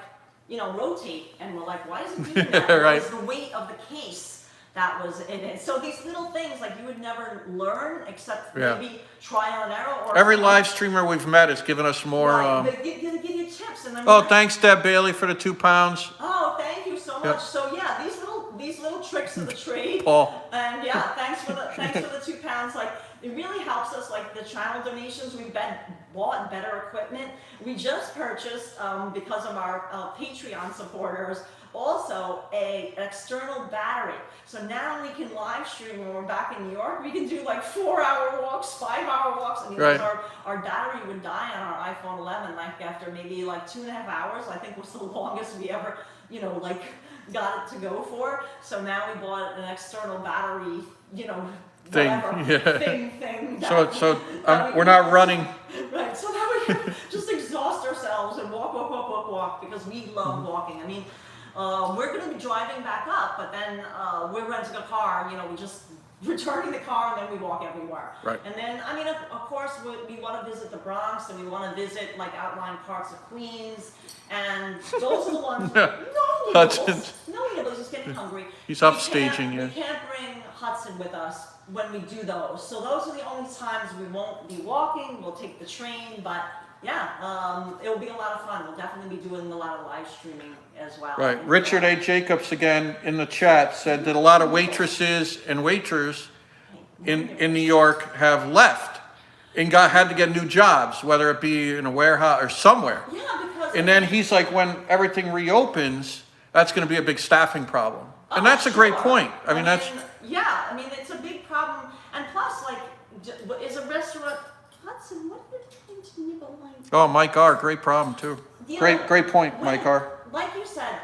rotate, and we're like, why is it doing that? Right. It was the weight of the case that was in it. So these little things like you would never learn except maybe trial and error. Or Every live streamer we've met has given us more. Right. They give you tips. And Thanks, Deb Bailey, for the 2 pounds. Oh, thank you so much. Yep. So yeah, these little tricks of the trade. Oh. And yeah, thanks for the 2 pounds. Like, it really helps us. Like the channel donations, we've been bought better equipment. We just purchased, because of our Patreon supporters, also an external battery. So now we can live stream when we're back in New York. We can do like 4-hour walks, 5-hour walks. I mean, Right. because our battery would die on our iPhone 11 like after maybe like 2.5 hours. I think was the longest we ever, like got it to go for. So now we bought an external battery, Thing, whatever, yeah. thing. So we're not running. Right, so now we can just exhaust ourselves and walk, because we love walking. I mean, we're going to be driving back up, but then we're renting a car, we just returning the car and then we walk everywhere. Right. And then, I mean, of course, we want to visit the Bronx and we want to visit like outlying parts of Queens, and those are the ones. Hudson. No Needles is getting hungry. He's We upstaging, can't- yeah. We can't bring Hudson with us when we do those. So those are the only times we won't be walking. We'll take the train, but yeah, it'll be a lot of fun. We'll definitely be doing a lot of live streaming as well. Right. Richard A. Jacobs again in the chat said that a lot of waitresses and waiters in New York have left and had to get new jobs, whether it be in a warehouse or somewhere. Yeah, because. And then he's like, when everything reopens, that's going to be a big staffing problem. And that's a great Sure. point. I mean, that's. Yeah, I mean, it's a big problem. And plus, like, is a restaurant. Hudson, what are you trying to nibble like? Oh, Mike R. Great problem too. Yeah, Great point, Mike R. Like you said,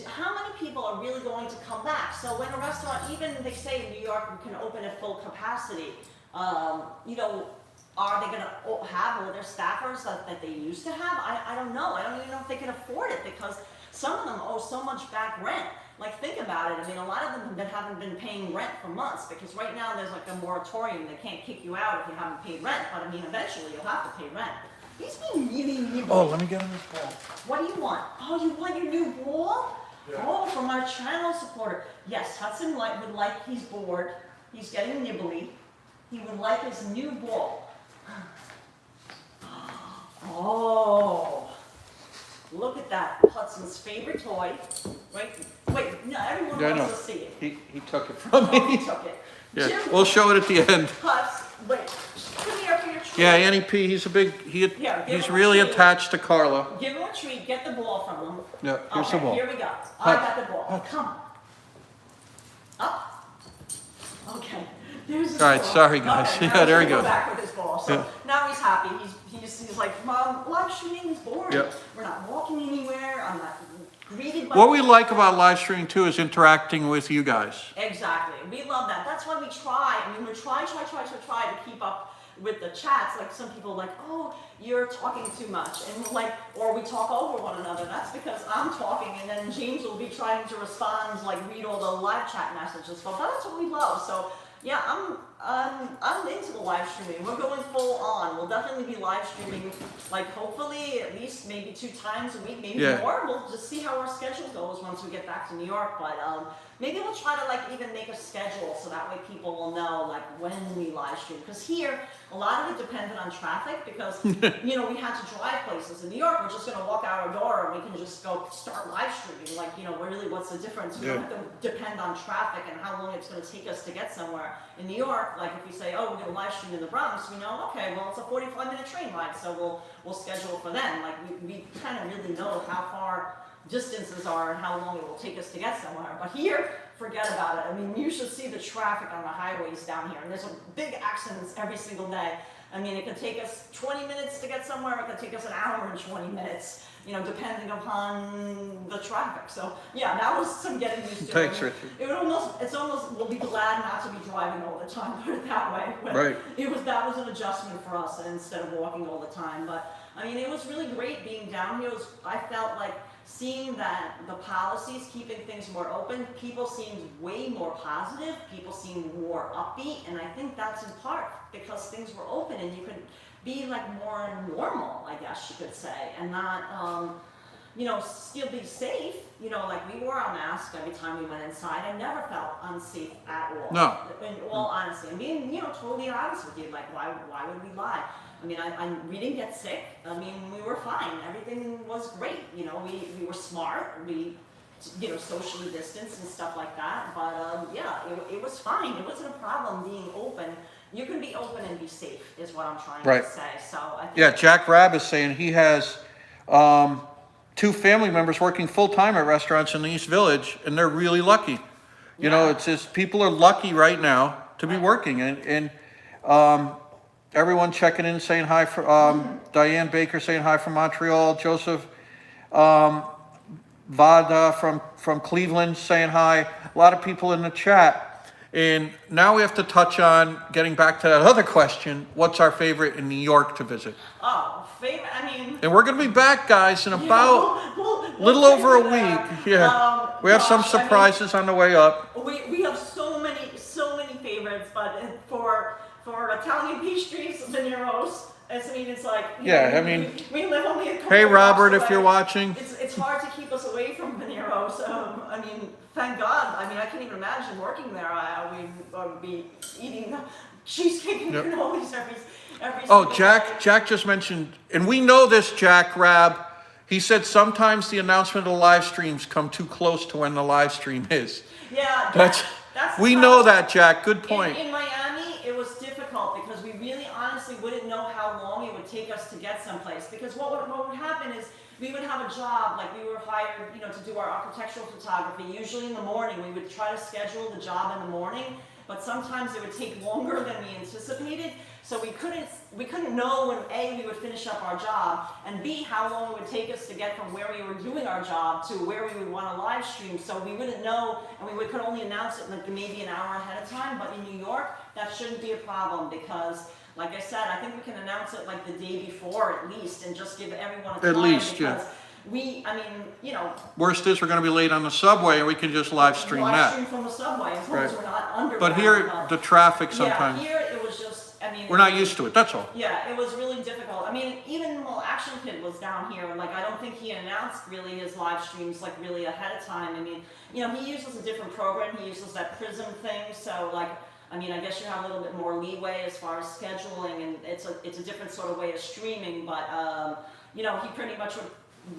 how many people are really going to come back? So when a restaurant, even they say in New York, we can open at full capacity, are they going to have all their staffers that they used to have? I don't know. I don't even know if they can afford it, because some of them owe so much back rent. Like, think about it. I mean, a lot of them haven't been paying rent for months, because right now there's like a moratorium. They can't kick you out if you haven't paid rent. But I mean, eventually you'll have to pay rent. He's being really. Oh, let me get on this ball. What do you want? Oh, you want your new ball? Yeah. Oh, from our channel supporter. Yes, Hudson would like, he's bored. He's getting nibbly. He would like his new ball. Oh, look at that. Hudson's favorite toy. Wait, no, everyone Yeah, I wants know. to see it. He took it from Oh, he me. took it. Yeah, Jim, we'll show it at the end. Huds, wait, come here for your treat. Yeah, Annie P. He's a big. give He's him a really treat. attached to Carla. Give him a treat. Get the ball from him. Yeah, here's the Okay, ball. here we go. I Huds, got the ball. Huds. Come on. Up. Okay. There's his All right, ball. sorry, guys. Okay, Yeah, now there he's he gonna go goes. back with his ball. So Yeah. now he's happy. He's like, Mom, live streaming is boring. Yep. We're not walking anywhere. I'm not greeted by. What we like about live streaming too is interacting with you guys. Exactly. We love that. That's why we try. I mean, we try to keep up with the chats. Like, some people are like, oh, you're talking too much. And we're like, or we talk over one another. That's because I'm talking, and then James will be trying to respond, like read all the live chat messages. But that's what we love. So yeah, I'm into the live streaming. We're going full on. We'll definitely be live streaming, like, hopefully at least maybe 2 times a week, maybe Yeah. more. We'll just see how our schedule goes once we get back to New York. But maybe we'll try to like even make a schedule so that way people will know like when we live stream. Because here, a lot of it depended on traffic, because we had to drive places. In New York, we're just going to walk out our door and we can just go start live streaming. Like, really, what's the difference? We don't have to depend on traffic and how long it's going to take us to get somewhere. In New York, like if we say, oh, we're going to live stream in the Bronx, we know, okay, well, it's a 45-minute train ride, so we'll schedule for then. Like, we kind of really know how far distances are and how long it will take us to get somewhere. But here, forget about it. I mean, you should see the traffic on the highways down here, and there's big accidents every single day. I mean, it can take us 20 minutes to get somewhere, it can take us an hour and 20 minutes, depending upon the traffic. So yeah, that was some getting used to. Thanks, Richard. We'll be glad not to be driving all the time, put it that way. But Right. that was an adjustment for us instead of walking all the time. But I mean, it was really great being down here. I felt like seeing that the policies keeping things more open, people seemed way more positive, people seemed more upbeat, and I think that's in part because things were open and you could be like more normal, I guess you could say, and not, still be safe. Like we wore our mask every time we went inside. I never felt unsafe at all. No. In all honesty, I'm being, totally honest with you. Like, why would we lie? I mean, we didn't get sick. I mean, we were fine. Everything was great. We were smart. We, socially distanced and stuff like that. But yeah, it was fine. It wasn't a problem being open you can be open and be safe, is what I'm trying Right. to say. So I think Yeah, Jack Rabb is saying he has 2 family members working full-time at restaurants in the East Village, and they're really lucky. You know, Yeah. it's just, people are lucky right now to be Right. working, and everyone checking in, saying hi for, Diane Baker saying hi from Montreal, Joseph, Vada from Cleveland saying hi, a lot of people in the chat. And now we have to touch on, getting back to that other question, what's our favorite in New York to visit? oh, favorite. I mean, And we're gonna be back, guys, in about we'll little over a figure that week. Yeah, we have some gosh, I mean, surprises on the way up. we have so many favorites, but for Italian pastries, Veneros. I mean, it's like Yeah, know, I mean, we live only a couple Hey of Robert, blocks if you're away. watching, It's hard to keep us away from Veneros. I mean, thank God. I mean, I can't even imagine working there. I would be eating cheesecake and Yep. cannolis every oh, single Jack day. just mentioned, and we know this, Jack Rabb. He said sometimes the announcement of the live streams come too close to when the live stream is. Yeah, That's that's we the know problem. that, Jack. Good point. In Miami, it was difficult because we really honestly wouldn't know how long it would take us to get someplace. Because what would happen is we would have a job, like we were hired, to do our architectural photography. Usually in the morning, we would try to schedule the job in the morning, but sometimes it would take longer than we anticipated. So we couldn't know when A, we would finish up our job, and B, how long it would take us to get from where we were doing our job to where we would want to live stream. So we wouldn't know, and we could only announce it like maybe an hour ahead of time. But in New York, that shouldn't be a problem because, like I said, I think we can announce it like the day before at least, and just give everyone a time. At least, yeah. Because Worst is we're gonna be late on the subway, and we can just live stream live that. stream from the subway as long Right. as we're not underground. But here, the traffic sometimes, Yeah, here it was just. I mean, we're not used to it. That's all. Yeah, it was really difficult. I mean, even while Action Kid was down here, like I don't think he announced really his live streams like really ahead of time. I mean, he uses a different program. He uses that Prism thing, so like, I mean, I guess you have a little bit more leeway as far as scheduling, and it's a different sort of way of streaming. But he pretty much would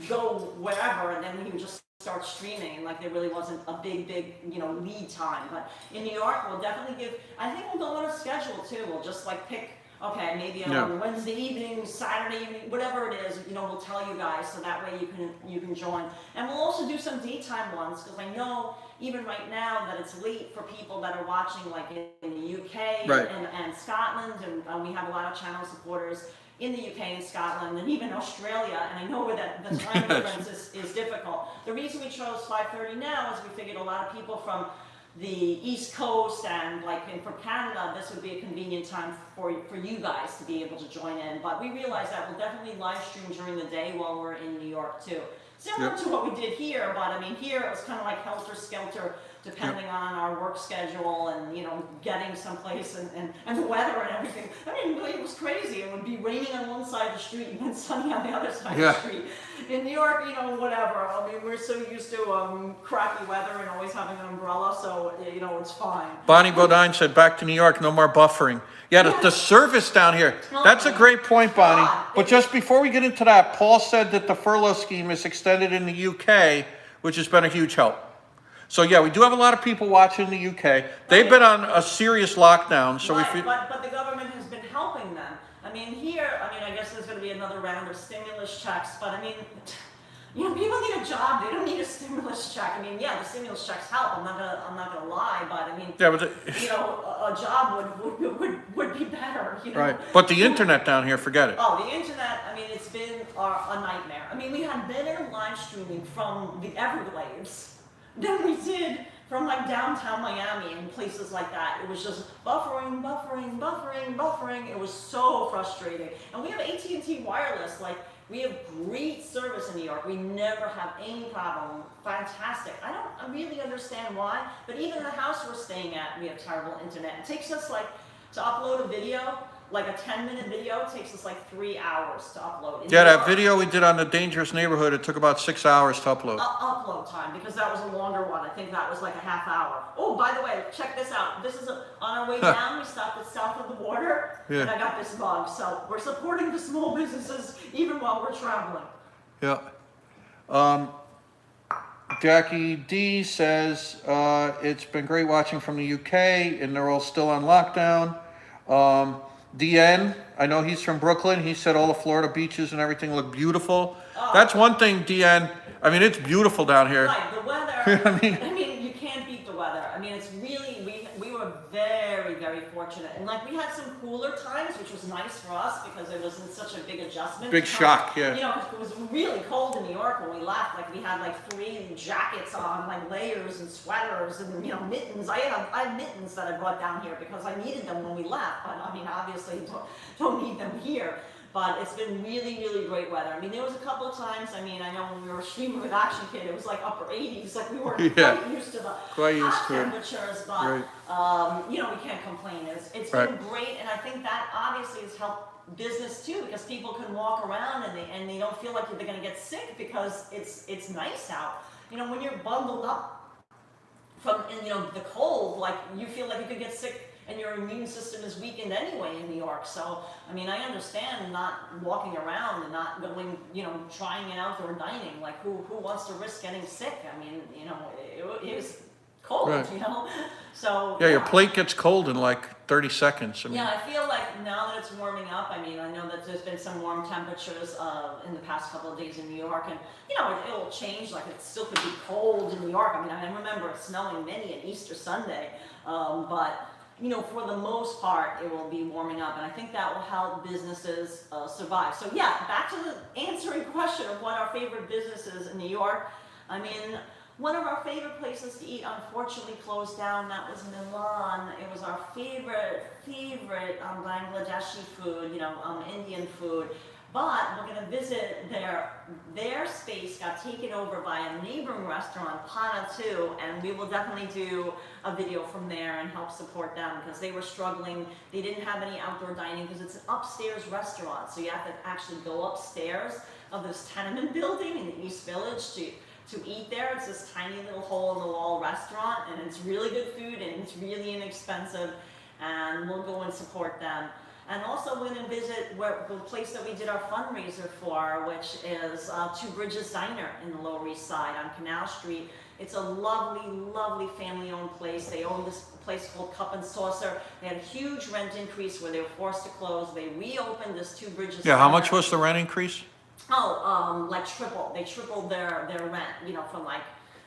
go wherever, and then he would just start streaming, and like there really wasn't a big lead time. But in New York, we'll definitely I think we'll go on a schedule too. We'll just like pick, okay, maybe on Wednesday evening, Saturday evening, whatever it is, we'll tell you guys, so that way you can join. And we'll also do some daytime ones, because I know even right now that it's late for people that are watching like in the UK Right. and Scotland, and we have a lot of channel supporters in the UK and Scotland and even Australia, and I know that the time difference is difficult. The reason we chose 5:30 now is we figured a lot of people from the East Coast and from Canada, this would be a convenient time for you guys to be able to join in. But we realized that we'll definitely live stream during the day while we're in New York too. Similar to what we did here, but I mean here it was kind of like helter-skelter, depending on our work schedule and getting someplace and the weather and everything. I mean, it was crazy. It would be raining on one side of the street and then sunny on the other side of the street. In New York, whatever. I mean, we're so used to crappy weather and always having an umbrella, so it's fine. Bonnie Bodine said, back to New York, no more buffering. Yeah, the service down here. That's a great point, Bonnie. But just before we get into that, Paul said that the furlough scheme is extended in the UK, which has been a huge help. So yeah, we do have a lot of people watching in the UK. They've been on a serious lockdown, so but the government has been helping them. I mean, here, I guess there's going to be another round of stimulus checks, but I mean, people need a job. They don't need a stimulus check. I mean, yeah, the stimulus checks help. I'm not gonna lie, but I mean, yeah, but a job would be better. Right, but the internet down here, forget it. Oh, the internet. I mean, it's been a nightmare. I mean, we had better live streaming from the Everglades than we did from like downtown Miami and places like that. It was just buffering. It was so frustrating. And we have AT&T wireless. Like, we have great service in New York. We never have any problem. Fantastic. I don't really understand why, but even in the house we're staying at, we have terrible internet. It takes us to upload a video, like a 10-minute video, it takes us 3 hours to upload. Yeah, that video we did on the dangerous neighborhood, it took about 6 hours to upload. Upload time, because that was a longer one. I think that was like a half hour. Oh, by the way, check this out. This is on our way down. We stopped at south of the border, and I got this mug. So we're supporting the small businesses even while we're traveling. Yeah. Jackie D says, it's been great watching from the UK, and they're all still on lockdown. DN, I know he's from Brooklyn. He said all the Florida beaches and everything look beautiful. Oh. That's one thing, DN. I mean, it's beautiful down here. Right, the weather, I mean- you can't beat the weather. I mean, it's really, we were very, very fortunate. And like, we had some cooler times, which was nice for us because it wasn't such a big adjustment. Big shock, yeah. You know, 'cause it was really cold in New York when we left. Like, we had like 3 jackets on, like layers and sweaters and, you know, mittens. I had mittens that I brought down here because I needed them when we left. But I mean, obviously, don't need them here. But it's been really, really great weather. I mean, there was a couple of times, I mean, I know when we were streaming with Action Kid, it was like upper 80s, like we weren't Yeah. quite used to the Quite used hot to it. temperatures, but, Right. you know, we can't complain. It's Right. been great, and I think that obviously has helped business too, because people can walk around and they don't feel like they're gonna get sick because it's nice out. You know, when you're bundled up from, you know, the cold, like, you feel like you could get sick and your immune system is weakened anyway in New York. So, I mean, I understand not walking around and not going, you know, trying outdoor dining. Like, who wants to risk getting sick? I mean, you know, it was cold, Right. you know? So, Yeah, your plate gets cold in like 30 seconds. I mean, yeah, I feel like now that it's warming up, I mean, I know that there's been some warm temperatures in the past couple of days in New York, and, you know, it'll change, like, it still could be cold in New York. I mean, I remember it snowing many an Easter Sunday, but, you know, for the most part, it will be warming up, and I think that will help businesses survive. So, yeah, back to the answering question of what our favorite business is in New York. I mean, one of our favorite places to eat unfortunately closed down. That was Milan. It was our favorite Bangladeshi food, you know, Indian food. But we're going to visit their space got taken over by a neighboring restaurant, Pana 2, and we will definitely do a video from there and help support them because they were struggling. They didn't have any outdoor dining because it's an upstairs restaurant, so you have to actually go upstairs of this tenement building in the East Village to eat there. It's this tiny little hole-in-the-wall restaurant, and it's really good food, and it's really inexpensive, and we'll go and support them. And also we're going to visit the place that we did our fundraiser for, which is Two Bridges Diner in the Lower East Side on Canal Street. It's a lovely, lovely family-owned place. They own this place called Cup and Saucer. They had a huge rent increase where they were forced to close. They reopened this Two Bridges yeah, how Diner. much was the rent increase? Oh, like triple. They tripled their rent, you know, from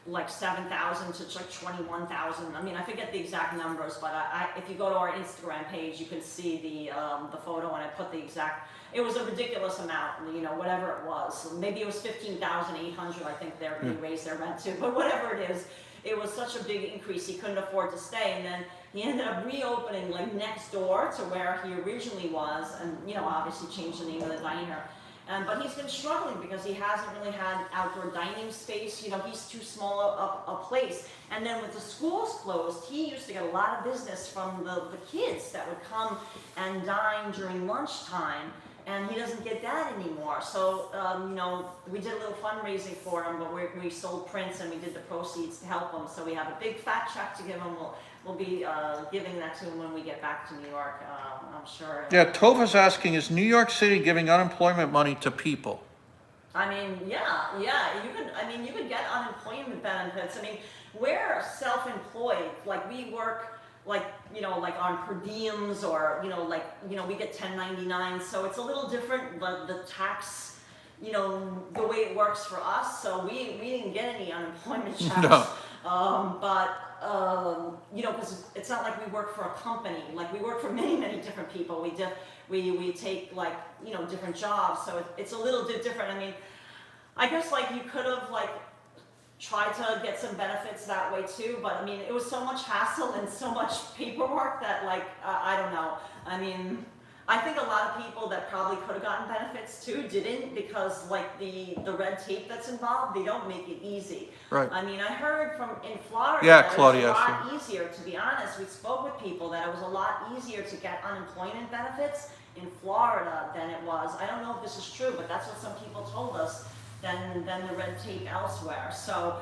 like 7,000 to like 21,000. I mean, I forget the exact numbers, but if you go to our Instagram page, you can see the photo, and I put the exact. It was a ridiculous amount, you know, whatever it was. Maybe it was 15,800. I think they raised their rent too, but whatever it is, it was such a big increase. He couldn't afford to stay, and then he ended up reopening like next door to where he originally was, and you know, obviously changed the name of the diner. But he's been struggling because he hasn't really had outdoor dining space. You know, he's too small a place. And then with the schools closed, he used to get a lot of business from the kids that would come and dine during lunchtime. And he doesn't get that anymore. So, you know, we did a little fundraising for him, but we sold prints and we did the proceeds to help him. So we have a big fat check to give him. We'll be giving that to him when we get back to New York, I'm sure. Yeah, Tova's asking, is New York City giving unemployment money to people? I mean, yeah, you could get unemployment benefits. I mean, we're self-employed, like we work, like, you know, like on per diems or, you know, like, you know, we get 1099, so it's a little different, the tax, you know, the way it works for us, so we didn't get any unemployment checks. No. You know, because it's not like we work for a company, like we work for many, many different people. We take like, you know, different jobs, so it's a little bit different. I mean, I guess like you could have like tried to get some benefits that way too, but I mean, it was so much hassle and so much paperwork that like, I don't know. I mean, I think a lot of people that probably could have gotten benefits too didn't, because like the red tape that's involved, they don't make it easy. Right. I mean, I heard from in Florida Yeah, that Claudia, it was a lot easier, to be honest. We spoke with people that it was a lot easier to get unemployment benefits in Florida than it was. I don't know if this is true, but that's what some people told us, than the red tape elsewhere. So,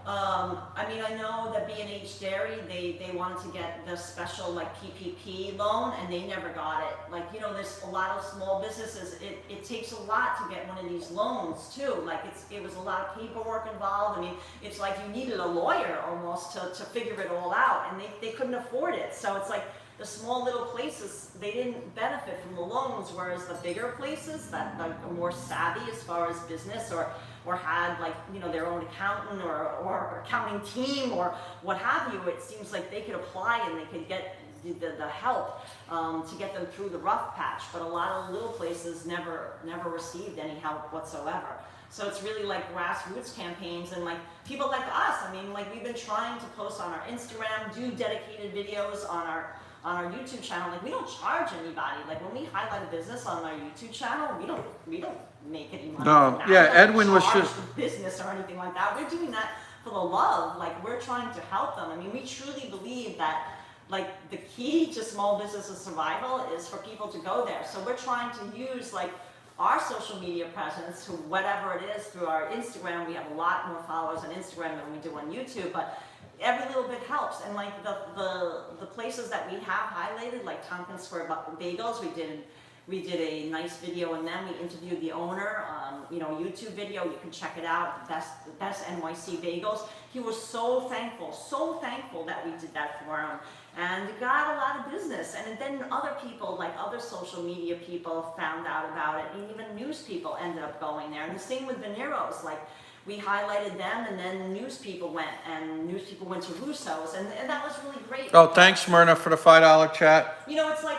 I mean, I know that B&H Dairy, they wanted to get the special like PPP loan, and they never got it. Like, you know, there's a lot of small businesses, it takes a lot to get one of these loans too. Like it was a lot of paperwork involved. I mean, it's like you needed a lawyer almost to figure it all out, and they couldn't afford it. So it's like, the small little places, they didn't benefit from the loans, whereas the bigger places that are more savvy as far as business, or had like, you know, their own accountant or accounting team or what have you, it seems like they could apply and they could get the help to get them through the rough patch. But a lot of little places never received any help whatsoever. So it's really like grassroots campaigns, and like people like us, I mean, like we've been trying to post on our Instagram, do dedicated videos on our YouTube channel. Like we don't charge anybody. Like when we highlight a business on our YouTube channel, we don't make any money. No, yeah, Edwin was charge just the business or anything like that. We're doing that for the love. Like we're trying to help them. I mean, we truly believe that like the key to small business survival is for people to go there. So we're trying to use like our social media presence to whatever it is through our Instagram. We have a lot more followers on Instagram than we do on YouTube, but every little bit helps. And like the places that we have highlighted, like Tompkins Square Bagels, we did a nice video, and then we interviewed the owner, you know, YouTube video. You can check it out, the best NYC bagels. He was so thankful that we did that for him. And got a lot of business. And then other people, like other social media people, found out about it. And even news people ended up going there. And the same with Veneros. Like, we highlighted them, and then the news people went. And news people went to Russo's. And that was really great. Oh, thanks, Myrna, for the $5 chat. You know, it's like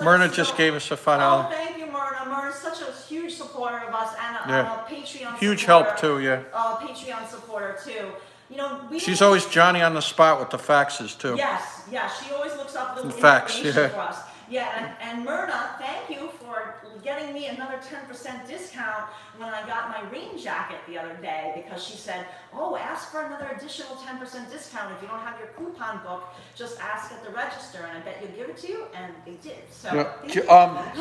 Myrna just gave us a $5. Oh, thank you, Myrna. Myrna's such a huge supporter of us, and a Patreon huge supporter. help, too, yeah. Patreon supporter, too. You know, she's always Johnny on the spot with the faxes, too. Yes, she always looks up the facts, information for us. Yeah, and Myrna, thank you for getting me another 10% discount when I got my rain jacket the other day, because she said, oh, ask for another additional 10% discount. If you don't have your coupon book, just ask at the register, and I bet you'll give it to you, and they did. So,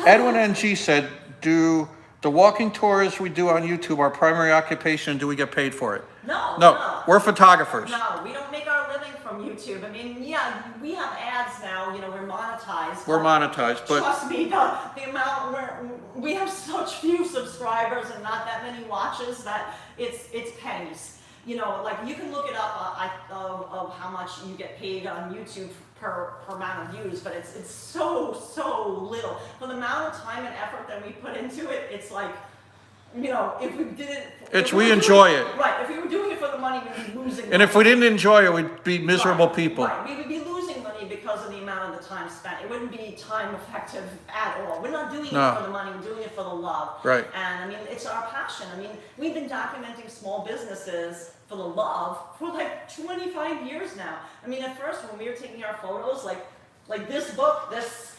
Edwin NG said, do the walking tours we do on YouTube our primary occupation, and do we get paid for it? No. We're photographers. No, we don't make our living from YouTube. I mean, yeah, we have ads now, you know, we're monetized. We're monetized, but trust me, the amount we have such few subscribers and not that many watches that it's pennies. You know, like you can look it up of how much you get paid on YouTube per amount of views, but it's so little. For the amount of time and effort that we put into it, it's like, you know, if we did it... we enjoy it. Right, if we were doing it for the money, we'd be losing money. And if we didn't enjoy it, we'd be miserable people. Right, we would be losing money because of the amount of the time spent. It wouldn't be time effective at all. We're not doing it for the money, we're doing it for the love. Right. And I mean, it's our passion. I mean, we've been documenting small businesses for the love for like 25 years now. I mean, at first when we were taking our photos, like this book, this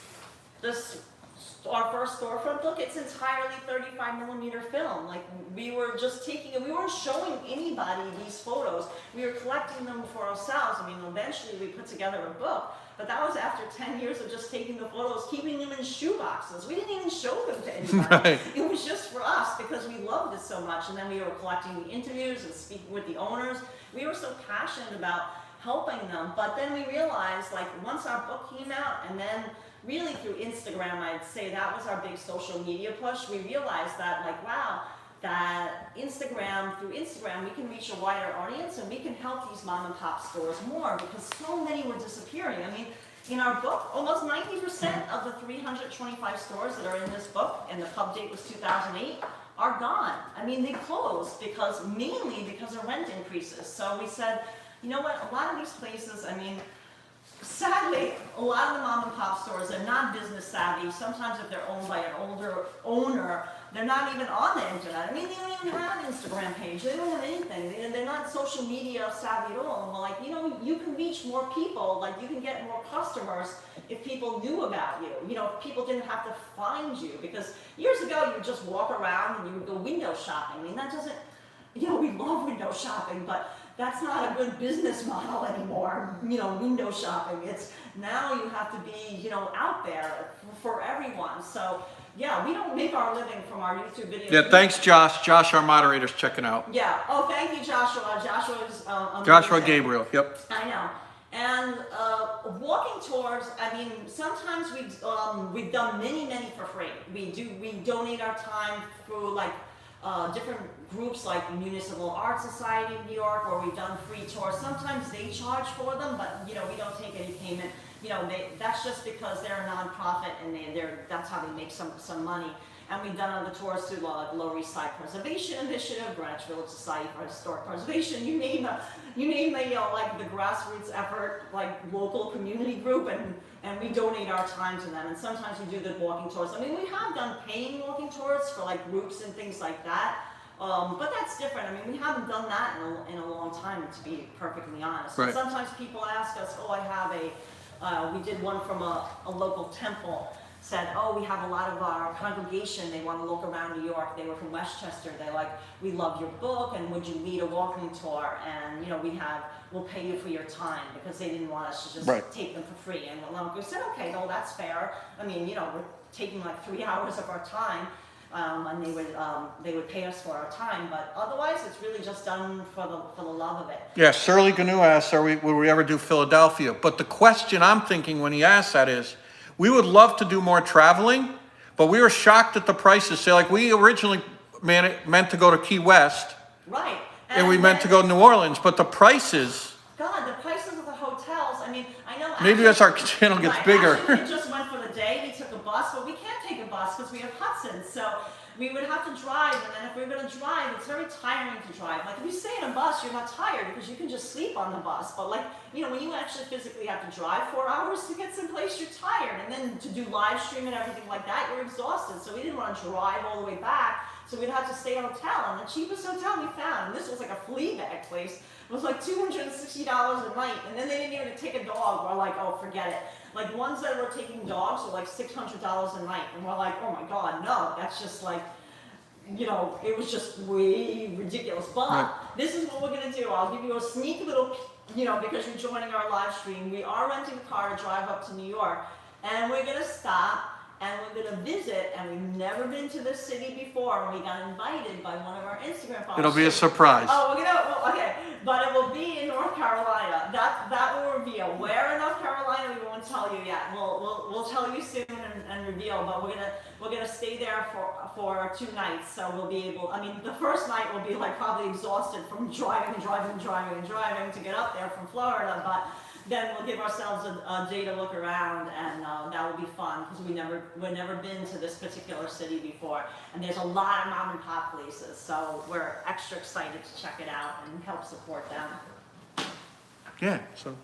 our first storefront book, it's entirely 35mm film. Like we were just taking it, we weren't showing anybody these photos. We were collecting them for ourselves. I mean, eventually we put together a book, but that was after 10 years of just taking the photos, keeping them in shoe boxes. We didn't even show them to anybody. Right. It was just for us because we loved it so much. And then we were collecting the interviews and speaking with the owners. We were so passionate about helping them. But then we realized, like, once our book came out, and then really through Instagram, I'd say that was our big social media push. We realized that, like, wow, that through Instagram, we can reach a wider audience, and we can help these mom and pop stores more, because so many were disappearing. I mean, in our book, almost 90% of the 325 stores that are in this book, and the pub date was 2008, are gone. I mean, they closed mainly because of rent increases. So we said, you know what, a lot of these places, I mean, sadly, a lot of the mom and pop stores are not business savvy. Sometimes if they're owned by an older owner, they're not even on the internet. I mean, they don't even have an Instagram page. They don't have anything. They're not social media savvy at all. And we're like, you know, you can reach more people. Like, you can get more customers if people knew about you. You know, if people didn't have to find you. Because years ago, you would just walk around and you would go window shopping. I mean, that doesn't, you know, we love window shopping, but that's not a good business model anymore, you know, window shopping. It's now you have to be, you know, out there for everyone. So, yeah, we don't make our living from our YouTube videos. Yeah, thanks, Josh. Josh, our moderator's checking out. Yeah. Oh, thank you, Joshua. Joshua's Joshua Gabriel, yep. I know. And walking tours, I mean, sometimes we've done many for free. We donate our time through, like, different groups like Municipal Art Society of New York, or we've done free tours. Sometimes they charge for them, but you know, we don't take any payment. you know, that's just because they're a nonprofit and that's how they make some money. And we've done other tours through Lower East Side Preservation Initiative, Greenwich Village Society for Historic Preservation, you name the, you know, like the grassroots effort, like local community group, and we donate our time to them. And sometimes we do the walking tours. I mean, we have done paying walking tours for like groups and things like that. But that's different. I mean, we haven't done that in a long time, to be perfectly honest. Right. And sometimes people ask us, oh, I have we did one from a local temple, said, oh, we have a lot of our congregation, they want to look around New York, they were from Westchester, they're like, we love your book, and would you lead a walking tour? And, you know, we'll pay you for your time, because they didn't want us to just Right. take them for free. And we said, okay, no, that's fair. I mean, you know, we're taking like 3 hours of our time, and they would pay us for our time, but otherwise it's really just done for the love of it. Yeah, Surly Gnu asks, would we ever do Philadelphia? But the question I'm thinking when he asks that is, we would love to do more traveling, but we were shocked at the prices. Say, like, we originally meant to go to Key West, Right. and we meant to go to New Orleans, but the prices, God, the prices of the hotels, I mean, I know. maybe as our channel gets Right, bigger. actually, we just went for the day, we took a bus, but we can't take a bus because we have Hudson, so we would have to drive, and then if we were gonna drive, it's very tiring to drive. Like, if you stay in a bus, you're not tired because you can just sleep on the bus, but like, you know, when you actually physically have to drive 4 hours to get someplace, you're tired, and then to do live stream and everything like that, you're exhausted, so we didn't want to drive all the way back, so we'd have to stay in a hotel, and the cheapest hotel we found, and this was like a flea bag place, was like $260 a night, and then they didn't even take a dog. We're like, oh, forget it. Like, ones that were taking dogs were like $600 a night, and we're like, oh my God, no, that's just like, you know, it was just way ridiculous. But Right. this is what we're gonna do. I'll give you a sneak little, you know, because you're joining our live stream. We are renting a car to drive up to New York, and we're gonna stop and we're gonna visit. And we've never been to this city before, and we got invited by one of our Instagram followers. It'll be a surprise. Oh, well, okay, but it will be in North Carolina. That will reveal. Where in North Carolina, we won't tell you yet. We'll tell you soon and reveal. But we're gonna stay there for 2 nights. So we'll be able. I mean, the first night we'll be like probably exhausted from driving to get up there from Florida. But then we'll give ourselves a day to look around, and that will be fun because we've never been to this particular city before, and there's a lot of mom and pop places, so we're extra excited to check it out and help support them. Yeah, so.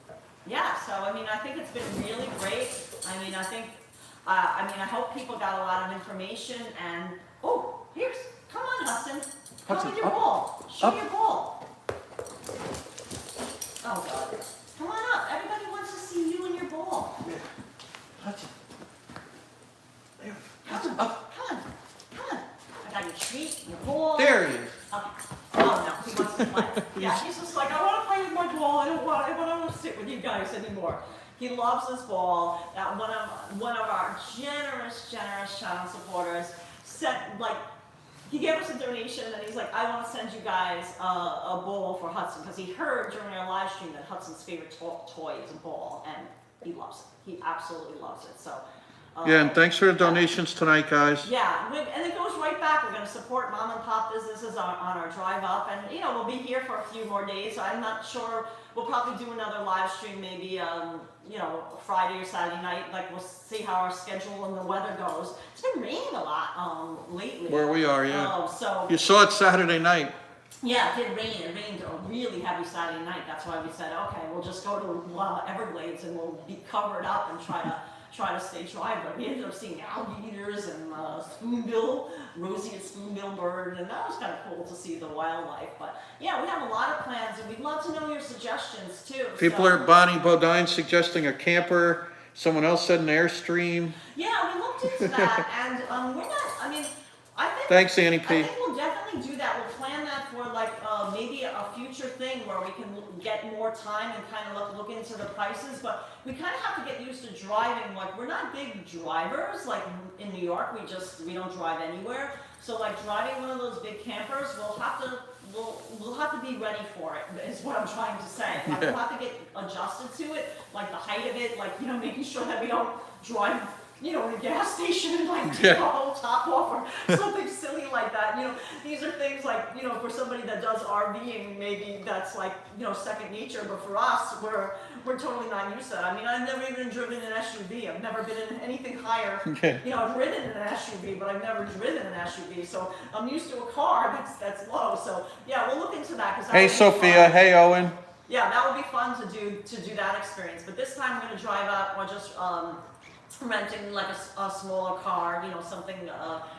Yeah, so I mean, I think it's been really great. I mean, I hope people got a lot of information, and come on, Hudson, come with your ball, show your ball. Oh God. Come on up. Everybody wants to see you and your ball. Yeah. Hudson. There. Come on. Come on. I got your treat, your ball. There he is. Oh no, he wants to play. Yeah, he's just like, I want to play with my ball. I don't want to sit with you guys anymore. He loves his ball. That one of our generous channel supporters sent, like, he gave us a donation, and he's like, I want to send you guys a ball for Hudson, because he heard during our live stream that Hudson's favorite toy is a ball, and he loves it. He absolutely loves it. So. Yeah, and thanks for the donations tonight, guys. Yeah, and it goes right back. We're going to support mom and pop businesses on our drive up, and you know, we'll be here for a few more days. So I'm not sure. We'll probably do another live stream, maybe you know, Friday or Saturday night. Like, we'll see how our schedule and the weather goes. It's been raining a lot lately. Where we are, yeah. So You saw it Saturday night. yeah, it did rain. It rained a really heavy Saturday night. That's why we said, okay, we'll just go to Everglades and we'll be covered up and try to stay dry, but we ended up seeing alligators and roseate spoonbill bird, and that was kind of cool to see the wildlife. But yeah, we have a lot of plans, and we'd love to know your suggestions too. People are, Bonnie Bodine suggesting a camper. Someone else said an Airstream. Yeah, we looked into that, and we're not, I mean, I think. Thanks, Annie P. I think we'll definitely do that. We'll plan that for like maybe a future thing where we can get more time and kind of look into the prices. But we kind of have to get used to driving. Like, we're not big drivers. Like in New York, we don't drive anywhere. So like driving one of those big campers, we'll have to be ready for it. Is what I'm trying to say. Like, we'll have to get adjusted to it. Like the height of it. Like, you know, making sure that we don't drive you know, in a gas station and like take Yeah. the whole top off or something silly like that. You know, these are things like, you know, for somebody that does RVing, maybe that's like, you know, second nature, but for us, we're totally not used to that. I mean, I've never even driven an SUV. I've never been in anything higher. Okay. You know, I've ridden in an SUV, but I've never driven an SUV. So I'm used to a car that's low. So yeah, we'll look into that. Hey, Sophia. Hey, Owen. Yeah, that would be fun to do that experience. But this time I'm going to drive up or just renting like a smaller car, you know, something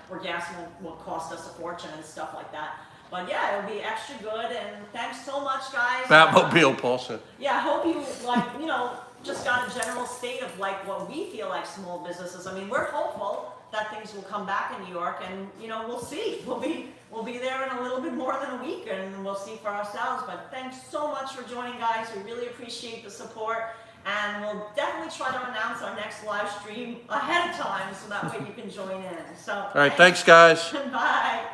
where gas won't cost us a fortune and stuff like that. But yeah, it'll be extra good. And thanks so much, guys. Batmobile, Paul said. Yeah, I hope you like, you know, just got a general state of like what we feel like small businesses. I mean, we're hopeful that things will come back in New York, and you know, we'll see. We'll be there in a little bit more than a week, and we'll see for ourselves. But thanks so much for joining, guys. We really appreciate the support, and we'll definitely try to announce our next live stream ahead of time so that way you can join in. So, All right, thanks, guys. Bye.